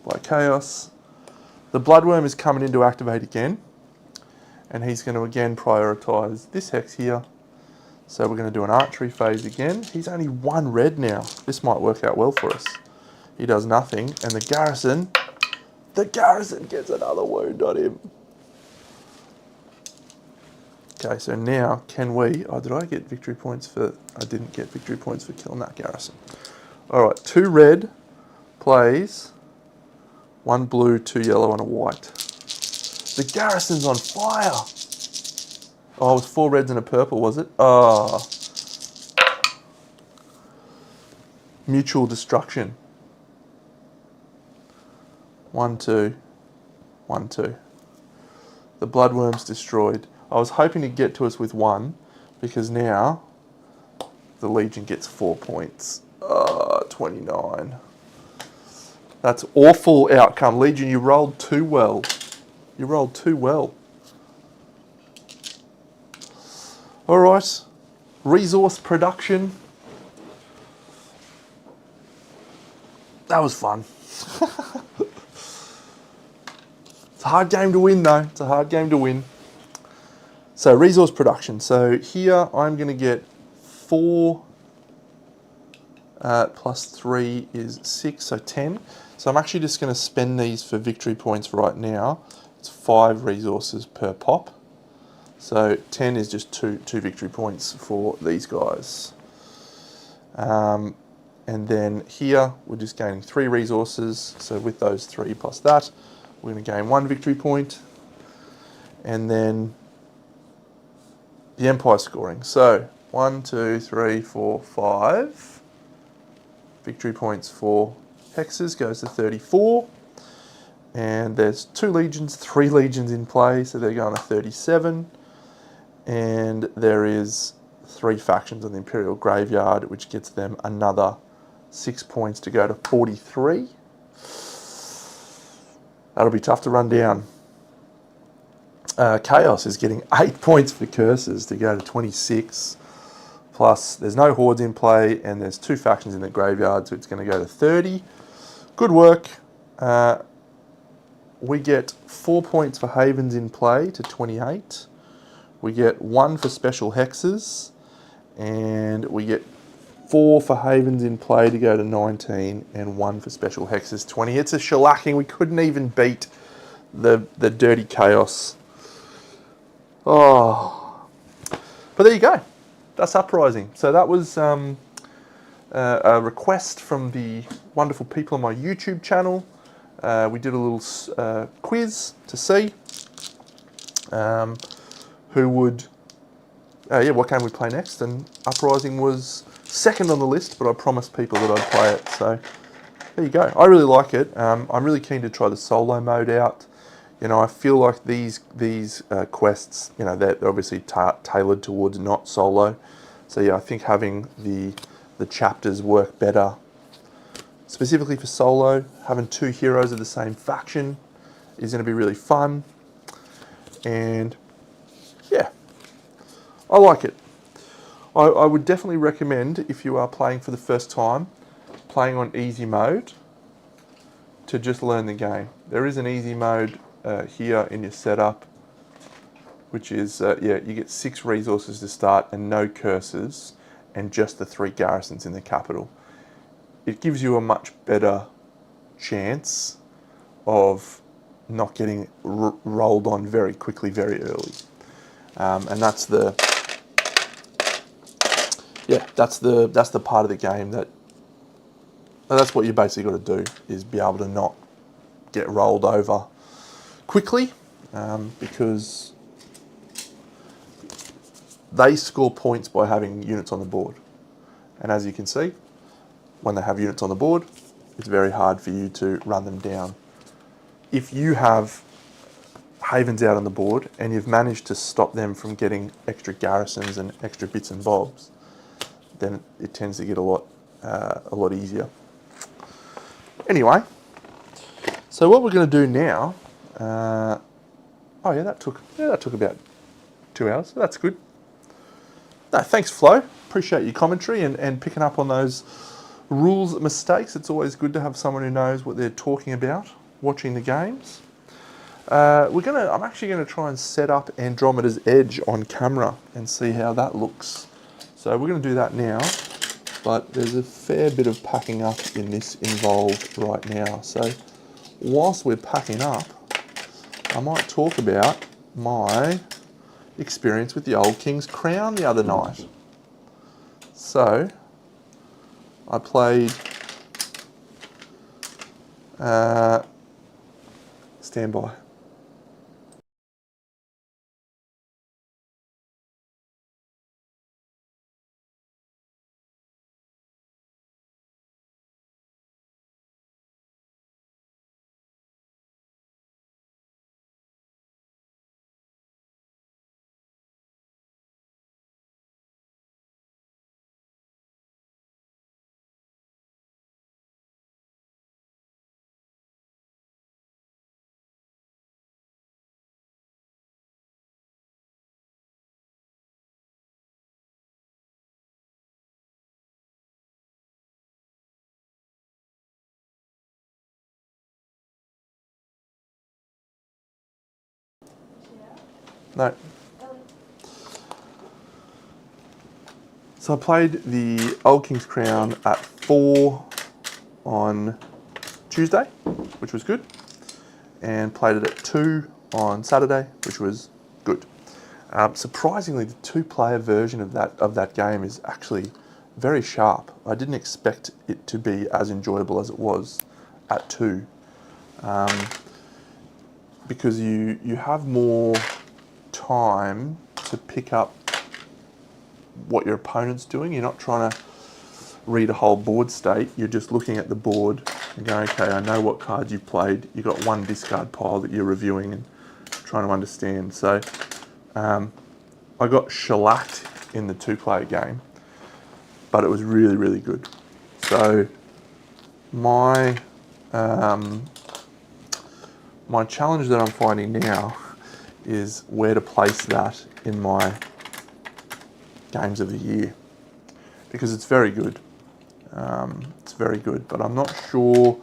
by chaos. The bloodworm is coming in to activate again. And he's going to again prioritize this hex here. So we're going to do an archery phase again. He's only 1 red now. This might work out well for us. He does nothing, and the garrison gets another wound on him. Okay, so now can we... Oh, did I get victory points for... I didn't get victory points for killing that garrison. All right, 2 red plays, 1 blue, 2 yellow, and a white. The garrison's on fire. Oh, it was 4 reds and a purple, was it? Oh. Mutual destruction. 1, 2, 1, 2. The bloodworm's destroyed. I was hoping to get to us with 1, because now the Legion gets 4 points. 29. That's awful outcome. Legion, you rolled too well. You rolled too well. All right. Resource production. That was fun. It's a hard game to win, though. It's a hard game to win. So, resource production. So, here I'm going to get 4 plus 3 is 6, so 10. So, I'm actually just going to spend these for victory points right now. It's 5 resources per pop. So, 10 is just two victory points for these guys. And then here, we're just gaining 3 resources. So, with those 3 plus that, we're going to gain 1 victory point. And then the Empire scoring. So 1, 2, 3, 4, 5 victory points for hexes goes to 34. And there's 2 legions, 3 legions in play, so they're going to 37. And there is 3 factions on the Imperial Graveyard, which gets them another 6 points to go to 43. That'll be tough to run down. Chaos is getting 8 points for curses to go to 26. Plus, there's no hordes in play, and there's 2 factions in the graveyard, so it's going to go to 30. Good work. We get 4 points for havens in play to 28. We get 1 for special hexes, and we get 4 for havens in play to go to 19, and 1 for special hexes 20. It's a shellacking. We couldn't even beat the dirty chaos. Oh, but there you go. That's Uprising. So that was a request from the wonderful people on my YouTube channel. We did a little quiz to see who would, what game we play next, and Uprising was second on the list, but I promised people that I'd play it. So there you go. I really like it. I'm really keen to try the solo mode out. You know, I feel like these quests, you know, they're obviously tailored towards not solo. So yeah, I think having the chapters work better, specifically for solo. Having 2 heroes of the same faction is going to be really fun. And yeah, I like it. I would definitely recommend, if you are playing for the first time, playing on easy mode to just learn the game. There is an easy mode here in your setup, which is, you get 6 resources to start and no curses, and just the 3 garrisons in the capital. It gives you a much better chance of not getting rolled on very quickly, very early. And that's the part of the game that's what you basically got to do, is be able to not get rolled over quickly, because they score points by having units on the board. And as you can see, when they have units on the board, it's very hard for you to run them down. If you have havens out on the board and you've managed to stop them from getting extra garrisons and extra bits and bobs, then it tends to get a lot easier. Anyway, so what we're going to do now, that took about 2 hours. So that's good. No, thanks, Flo. Appreciate your commentary and picking up on those rules mistakes. It's always good to have someone who knows what they're talking about watching the games. I'm actually gonna try and set up Andromeda's Edge on camera and see how that looks So we're going to do that now, but there's a fair bit of packing up in this involved right now. So whilst we're packing up, I might talk about my experience with the Old King's Crown the other night. So I played stand by. No. So I played the Old King's Crown at 4 on Tuesday, which was good, and played it at 2 on Saturday, which was good. Surprisingly, the 2-player version of that game is actually very sharp. I didn't expect it to be as enjoyable as it was at 2, because you have more time to pick up what your opponent's doing. You're not trying to read a whole board state. You're just looking at the board and going, okay, I know what cards you've played. You've got one discard pile that you're reviewing and trying to understand. So I got shellacked in the 2-player game, but it was really, really good. So my my challenge that I'm finding now is where to place that in my games of the year, because it's very good. It's very good, but I'm not sure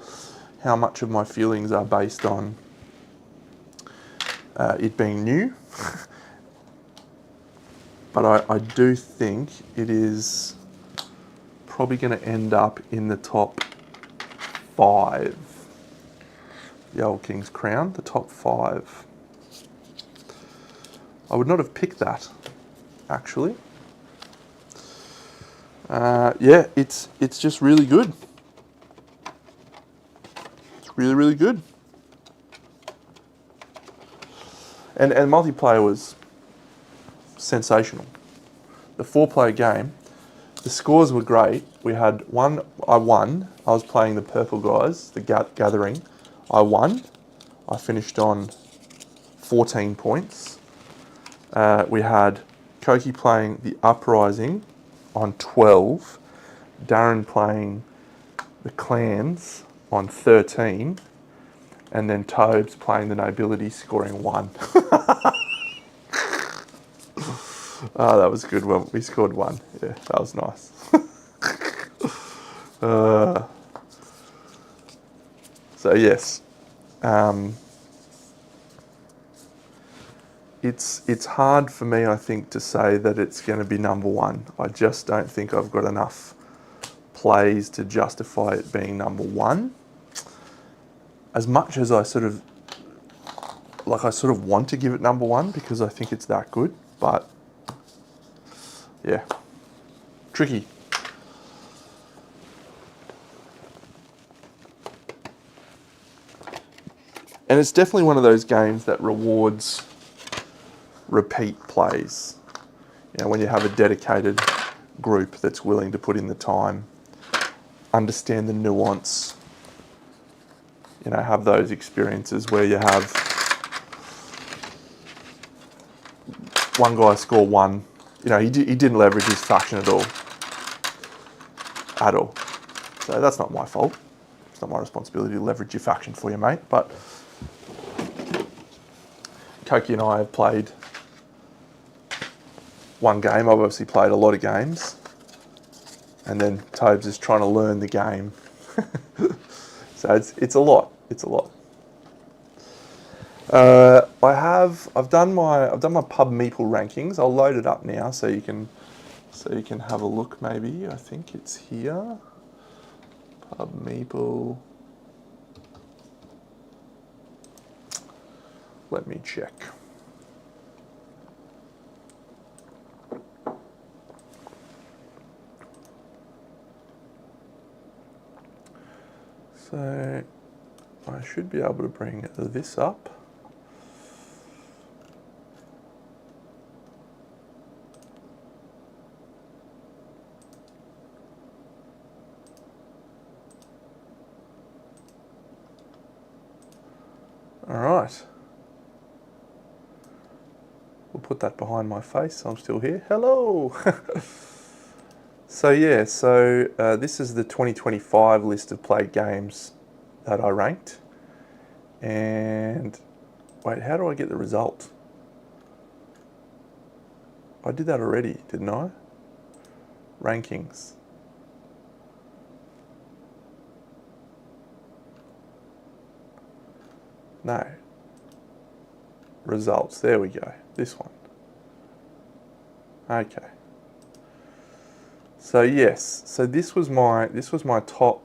how much of my feelings are based on it being new. But I do think it is probably going to end up in the top 5. The Old King's Crown, the top 5. I would not have picked that, actually. Yeah, it's just really good. It's really, really good. And multiplayer was sensational. The 4-player game, the scores were great. We had one, I won. I was playing the purple guys, the Gathering. I won. I finished on 14 points. We had Koki playing the Uprising on 12. Darren playing the Clans on 13. And then Tobes playing the Nobility, scoring 1. Oh, that was a good one. We scored 1. Yeah, that was nice. So yes, it's hard for me, I think, to say that it's going to be number 1. I just don't think I've got enough plays to justify it being number 1. As much as I sort of want to give it number 1 because I think it's that good, but yeah, tricky. And it's definitely one of those games that rewards repeat plays. You know, when you have a dedicated group that's willing to put in the time, understand the nuance, you know, have those experiences where you have one guy score 1. You know, he didn't leverage his faction at all. At all. So that's not my fault. It's not my responsibility to leverage your faction for you, mate. But Koki and I have played one game. I've obviously played a lot of games. And then Tobes is trying to learn the game. So it's a lot. It's a lot. I've done my pub meeple rankings. I'll load it up now so you can So you can have a look maybe. I think it's here. Pub Meeple. Let me check. So I should be able to bring this up. All right. We'll put that behind my face. I'm still here. Hello. So yeah, this is the 2025 list of played games that I ranked. And wait, how do I get the result? I did that already, didn't I? Rankings. No. Results. There we go. This one. Okay. So yes, so this was my top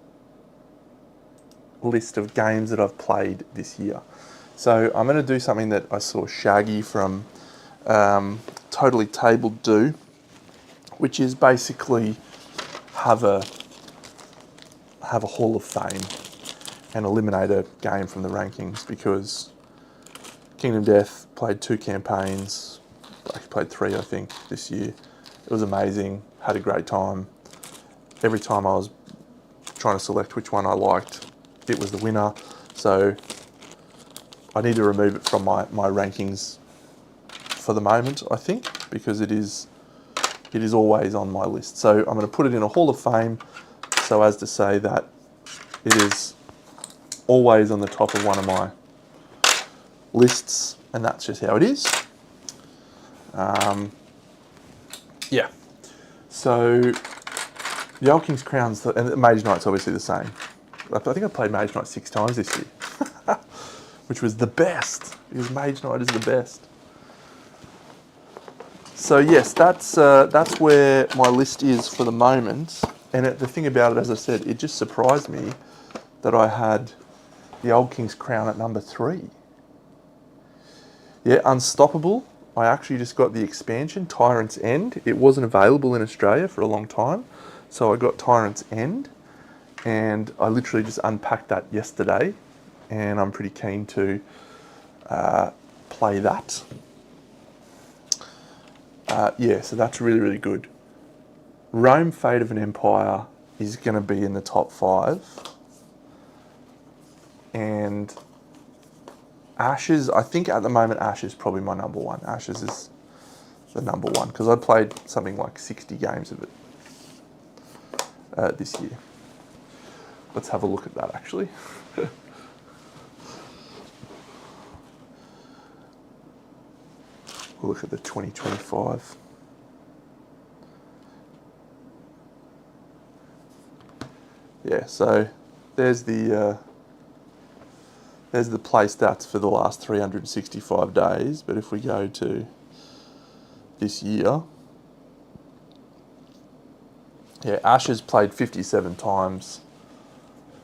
list of games that I've played this year. So I'm going to do something that I saw Shaggy from Totally Tabled do, which is basically have a Hall of Fame and eliminate a game from the rankings, because Kingdom Death played 2 campaigns, actually played 3 I think this year. It was amazing, had a great time. Every time I was trying to select which one I liked, it was the winner. So I need to remove it from my rankings for the moment, I think, because it is always on my list. So I'm going to put it in a Hall of Fame, so as to say that it is always on the top of one of my lists, and that's just how it is. Yeah. So the Old King's Crown's, and Mage Knight's obviously the same. I think I played Mage Knight 6 times this year, which was the best, because Mage Knight is the best. So yes, that's where my list is for the moment. And the thing about it, as I said, it just surprised me that I had the Old King's Crown at number 3. Yeah, Unstoppable. I actually just got the expansion, Tyrant's End. It wasn't available in Australia for a long time, so I got Tyrant's End, and I literally just unpacked that yesterday, and I'm pretty keen to play that. Yeah, so that's really, really good. Rome, Fate of an Empire is going to be in the top 5. And Ashes, I think at the moment Ashes is probably my number 1. Ashes is the number 1, because I played something like 60 games of it this year. Let's have a look at that actually. We'll look at the 2025. Yeah, so there's the play stats for the last 365 days. But if we go to this year, yeah, Ashes played 57 times.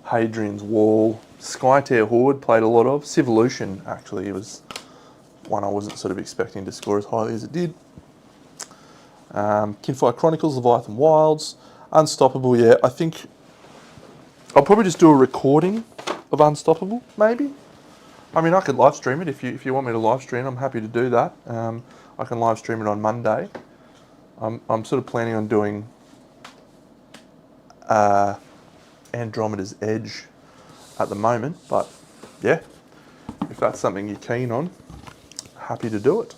Hadrian's Wall, Skytear Horde played a lot of. Civolution actually was one I wasn't sort of expecting to score as highly as it did. Kinfire Chronicles, Leviathan Wilds, Unstoppable. Yeah, I think I'll probably just do a recording of Unstoppable, maybe. I mean, I could live stream it if you want me to live stream. I'm happy to do that. I can live stream it on Monday. I'm sort of planning on doing Andromeda's Edge at the moment, but yeah, if that's something you're keen on, happy to do it.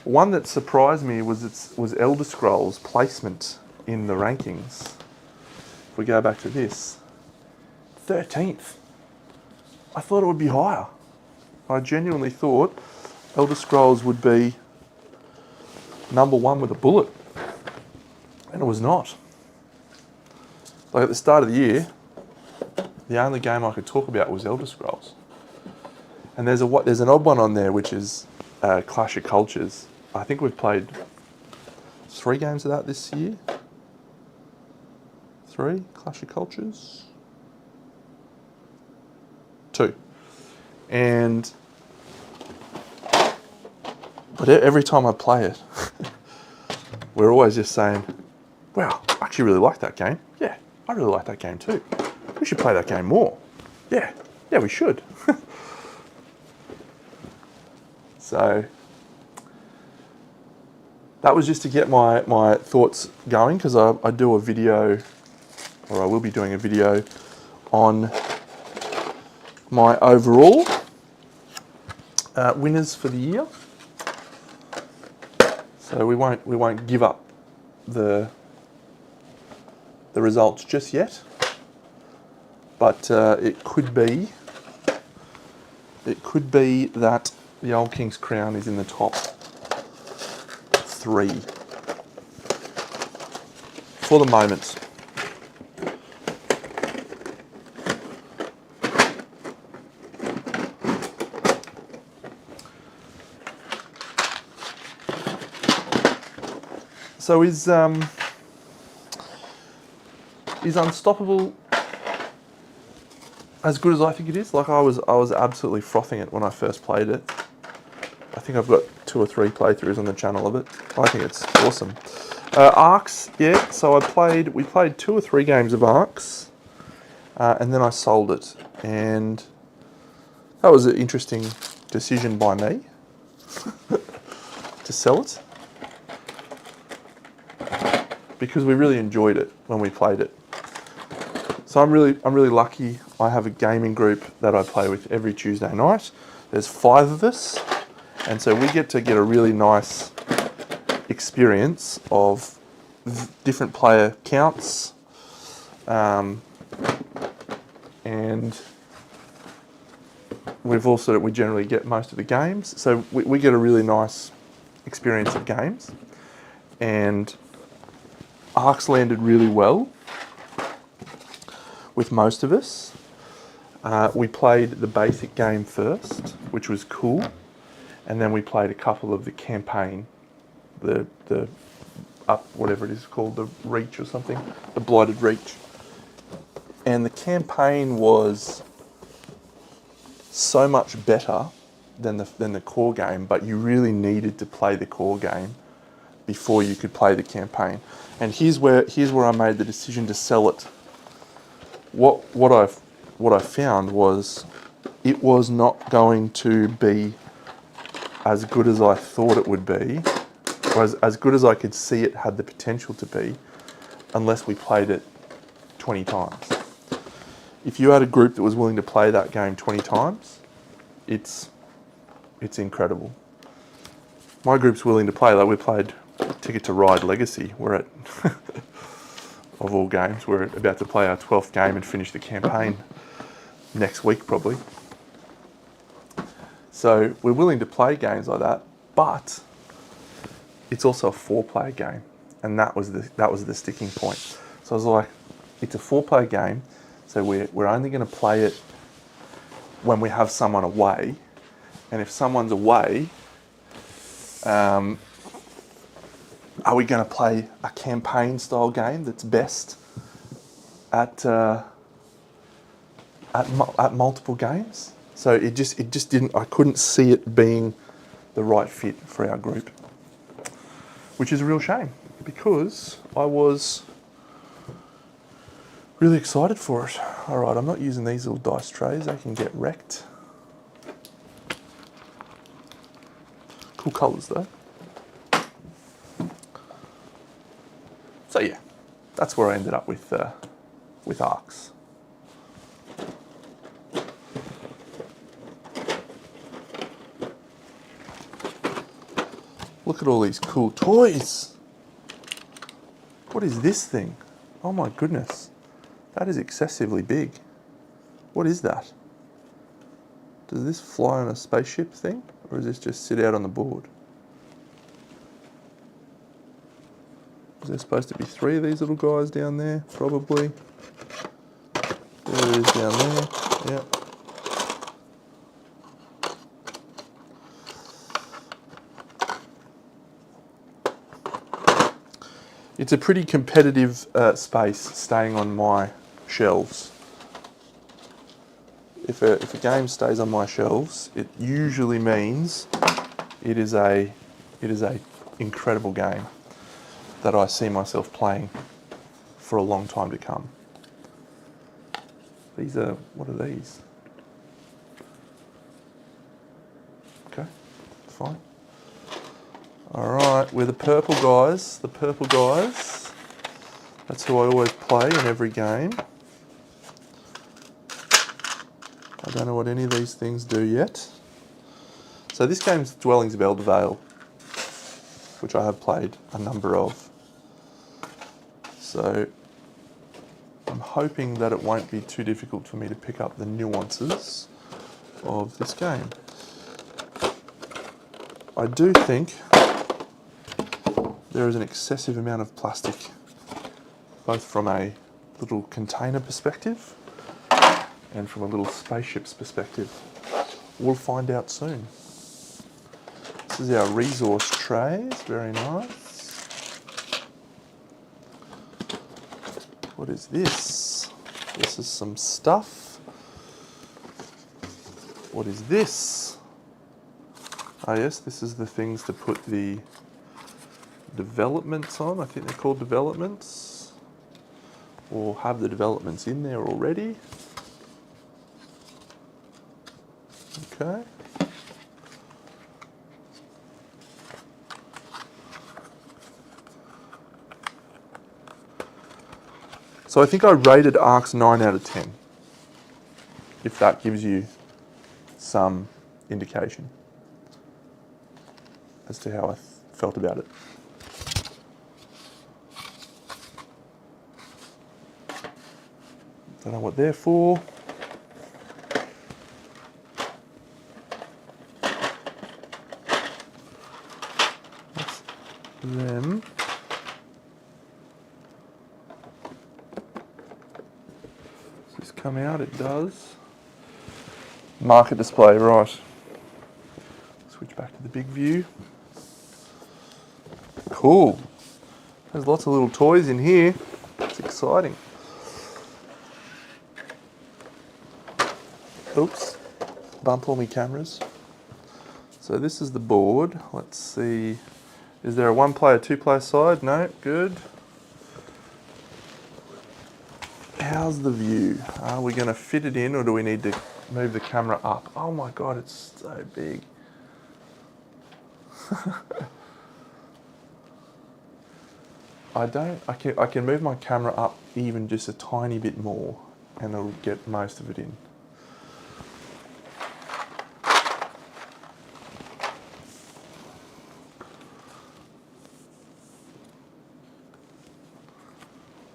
One that surprised me was Elder Scrolls placement in the rankings. If we go back to this, 13th. I thought it would be higher. I genuinely thought Elder Scrolls would be number 1 with a bullet, and it was not. Like at the start of the year, the only game I could talk about was Elder Scrolls. And there's an odd one on there, which is Clash of Cultures. I think we've played 3 games of that this year. 3 Clash of Cultures. 2. And but every time I play it, we're always just saying, wow, I actually really like that game. Yeah, I really like that game too. We should play that game more. Yeah, we should. So that was just to get my thoughts going, because I do a video, or I will be doing a video on my overall winners for the year. So we won't give up the results just yet, but it could be that the Old King's Crown is in the top 3 for the moment. So is Unstoppable as good as I think it is? Like I was absolutely frothing it when I first played it. I think I've got 2 or 3 playthroughs on the channel of it. I think it's awesome. Arcs, yeah. So we played 2 or 3 games of Arcs, and then I sold it, and that was an interesting decision by me to sell it, because we really enjoyed it when we played it. So I'm really lucky. I have a gaming group that I play with every Tuesday night. There's 5 of us, and so we get a really nice experience of different player counts, and we generally get most of the games. So we get a really nice experience of games, and Arcs landed really well with most of us. We played the basic game first, which was cool, and then we played a couple of the campaign, the whatever it is called, the Reach or something, the Blighted Reach. And the campaign was so much better than the core game, but you really needed to play the core game before you could play the campaign. And here's where I made the decision to sell it. What I found was it was not going to be as good as I thought it would be, or as good as I could see it had the potential to be, unless we played it 20 times. If you had a group that was willing to play that game 20 times, it's incredible. My group's willing to play. Like, we played Ticket to Ride Legacy. We're at of all games, we're about to play our 12th game and finish the campaign next week probably. So we're willing to play games like that, but it's also a 4-player game, and that was the sticking point. So I was like, it's a 4-player game, so we're only going to play it when we have someone away, and if someone's away, are we going to play a campaign style game that's best at multiple games? So it just didn't. I couldn't see it being the right fit for our group, which is a real shame, because I was really excited for it. All right, I'm not using these little dice trays; they can get wrecked. Cool colours though. So yeah, that's where I ended up with Arcs. Look at all these cool toys. What is this thing? Oh my goodness. That is excessively big. What is that? Does this fly on a spaceship thing, or does this just sit out on the board? Is there supposed to be 3 of these little guys down there? Probably. There it is down there. Yeah. It's a pretty competitive space staying on my shelves. If a game stays on my shelves, it usually means it is a incredible game that I see myself playing for a long time to come. What are these? Okay, fine. Alright, we're the purple guys. The purple guys. That's who I always play in every game. I don't know what any of these things do yet. So this game's Dwellings of Eldervale, which I have played a number of. So I'm hoping that it won't be too difficult for me to pick up the nuances of this game. I do think there is an excessive amount of plastic, both from a little container perspective and from a little spaceship's perspective. We'll find out soon. This is our resource trays, very nice. What is this? This is some stuff. What is this? Oh yes, this is the things to put the developments on. I think they're called developments. Or have the developments in there already. Okay. So I think I rated Arcs 9 out of 10, if that gives you some indication as to how I felt about it. Don't know what they're for. That's them. Does this come out? It does. Market display, right. Switch back to the big view. Cool. There's lots of little toys in here. It's exciting. Oops, bump all my cameras. So this is the board. Let's see. Is there a one player, two player side? No, good. How's the view? Are we going to fit it in or do we need to move the camera up? Oh my God, it's so big. I can move my camera up even just a tiny bit more and it'll get most of it in.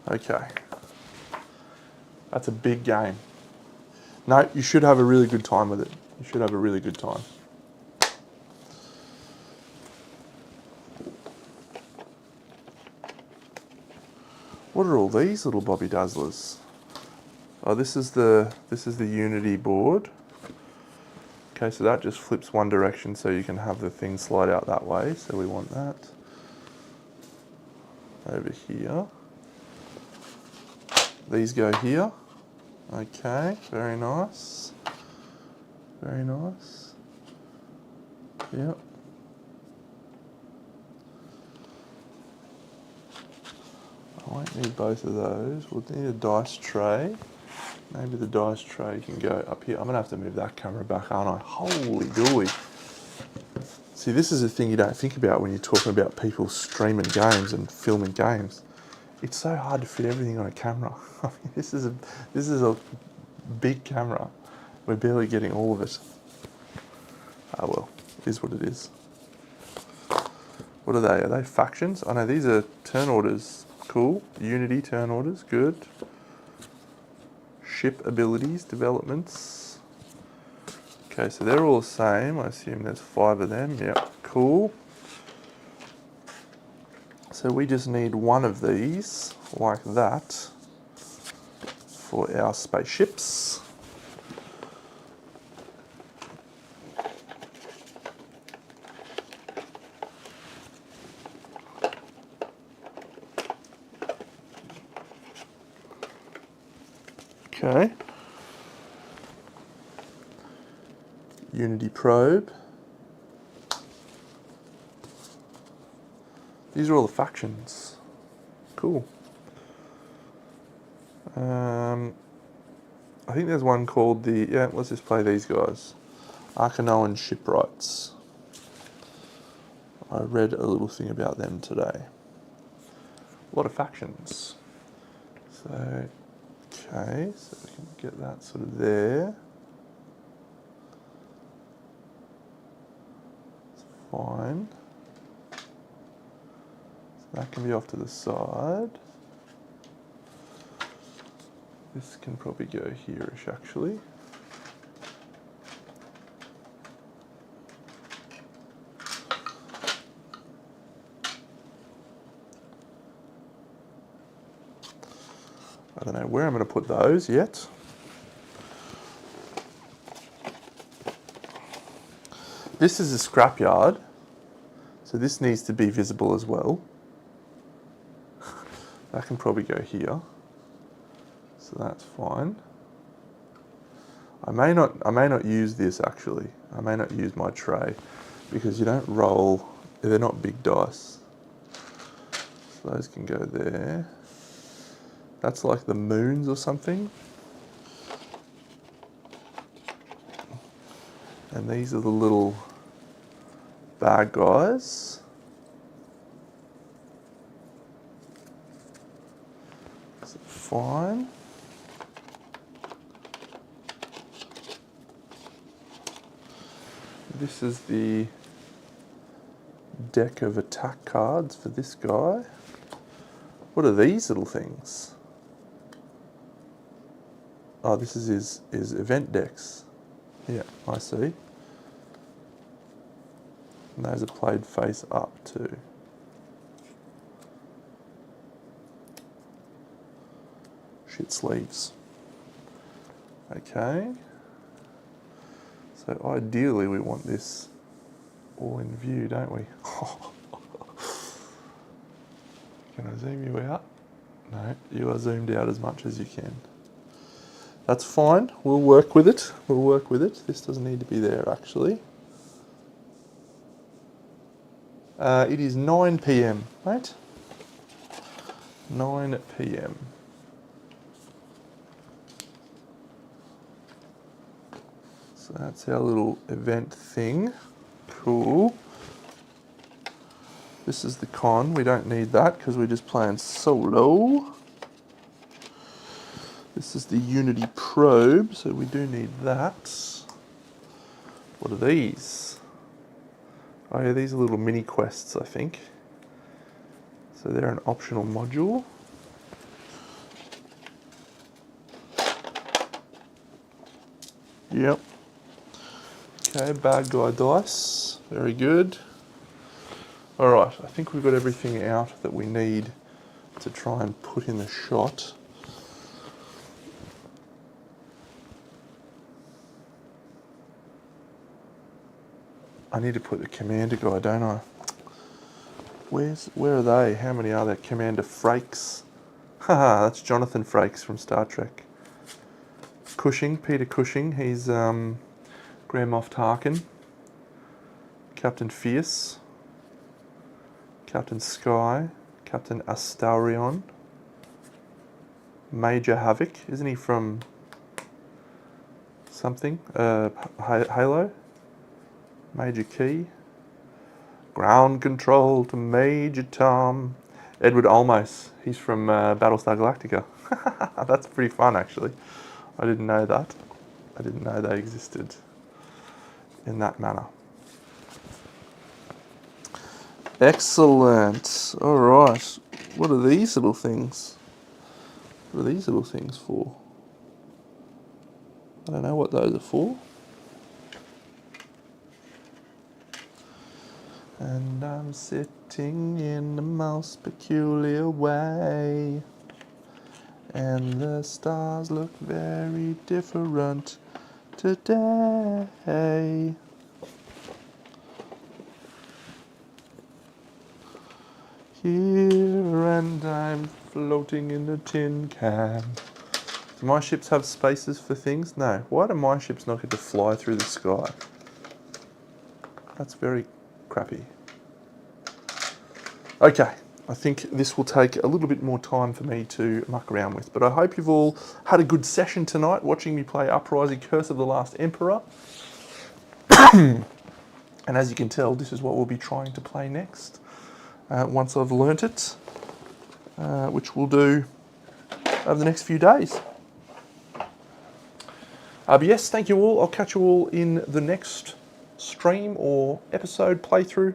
Okay. That's a big game. No, you should have a really good time with it. You should have a really good time. What are all these little Bobby Dazzlers? Oh, this is the Unity board. Okay, so that just flips one direction so you can have the thing slide out that way. So we want that. Over here. These go here. Okay, very nice. Very nice. Yep. I won't need both of those. We'll need a dice tray. Maybe the dice tray can go up here. I'm going to have to move that camera back, aren't I? Holy dooly. See, this is a thing you don't think about when you're talking about people streaming games and filming games. It's so hard to fit everything on a camera. I mean, this is a big camera. We're barely getting all of it. Ah well, it is what it is. What are they? Are they factions? Oh no, these are turn orders. Cool. Unity turn orders, good. Ship abilities, developments. Okay, so they're all the same. I assume there's 5 of them. Yep, cool. So we just need one of these, like that, for our spaceships. Okay. Unity probe. These are all the factions. Cool. I think there's one called the... Yeah, let's just play these guys. Arkanoan Shipwrights. I read a little thing about them today. A lot of factions. So, okay, so we can get that sort of there. It's fine. So that can be off to the side. This can probably go here-ish, actually. I don't know where I'm going to put those yet. This is a scrapyard, so this needs to be visible as well. That can probably go here, so that's fine. I may not use this actually. I may not use my tray because you don't roll. They're not big dice. So those can go there. That's like the moons or something. And these are the little bad guys. Is it fine? This is the deck of attack cards for this guy. What are these little things? Oh, this is his event decks. Yeah, I see. And those are played face up too. Shit sleeves. Okay. So ideally we want this all in view, don't we? Can I zoom you out? No, you are zoomed out as much as you can. That's fine, we'll work with it. We'll work with it. This doesn't need to be there actually. It is 9 PM, mate. 9 PM. So that's our little event thing. Cool. This is the con. We don't need that because we're just playing solo. This is the Unity probe, so we do need that. What are these? Oh yeah, these are little mini quests, I think. So they're an optional module. Yep. Okay, bad guy dice. Very good. Alright, I think we've got everything out that we need to try and put in the shot. I need to put the commander guy, don't I? Where are they? How many are there? Commander Frakes. Haha, that's Jonathan Frakes from Star Trek. Cushing, Peter Cushing, he's Grand Moff Tarkin. Captain Fierce. Captain Sky. Captain Astarion. Major Havoc, isn't he from something? Halo? Major Key. Ground control to Major Tom. Edward Olmos, he's from Battlestar Galactica. That's pretty fun actually. I didn't know that. I didn't know they existed in that manner. Excellent. Alright. What are these little things? What are these little things for? I don't know what those are for. And I'm sitting in the most peculiar way, and the stars look very different today. Here and I'm floating in a tin can. Do my ships have spaces for things? No. Why do my ships not get to fly through the sky? That's very crappy. Okay, I think this will take a little bit more time for me to muck around with, but I hope you've all had a good session tonight watching me play Uprising, Curse of the Last Emperor. And as you can tell, this is what we'll be trying to play next, once I've learnt it, which we'll do over the next few days. But yes, thank you all. I'll catch you all in the next stream or episode playthrough.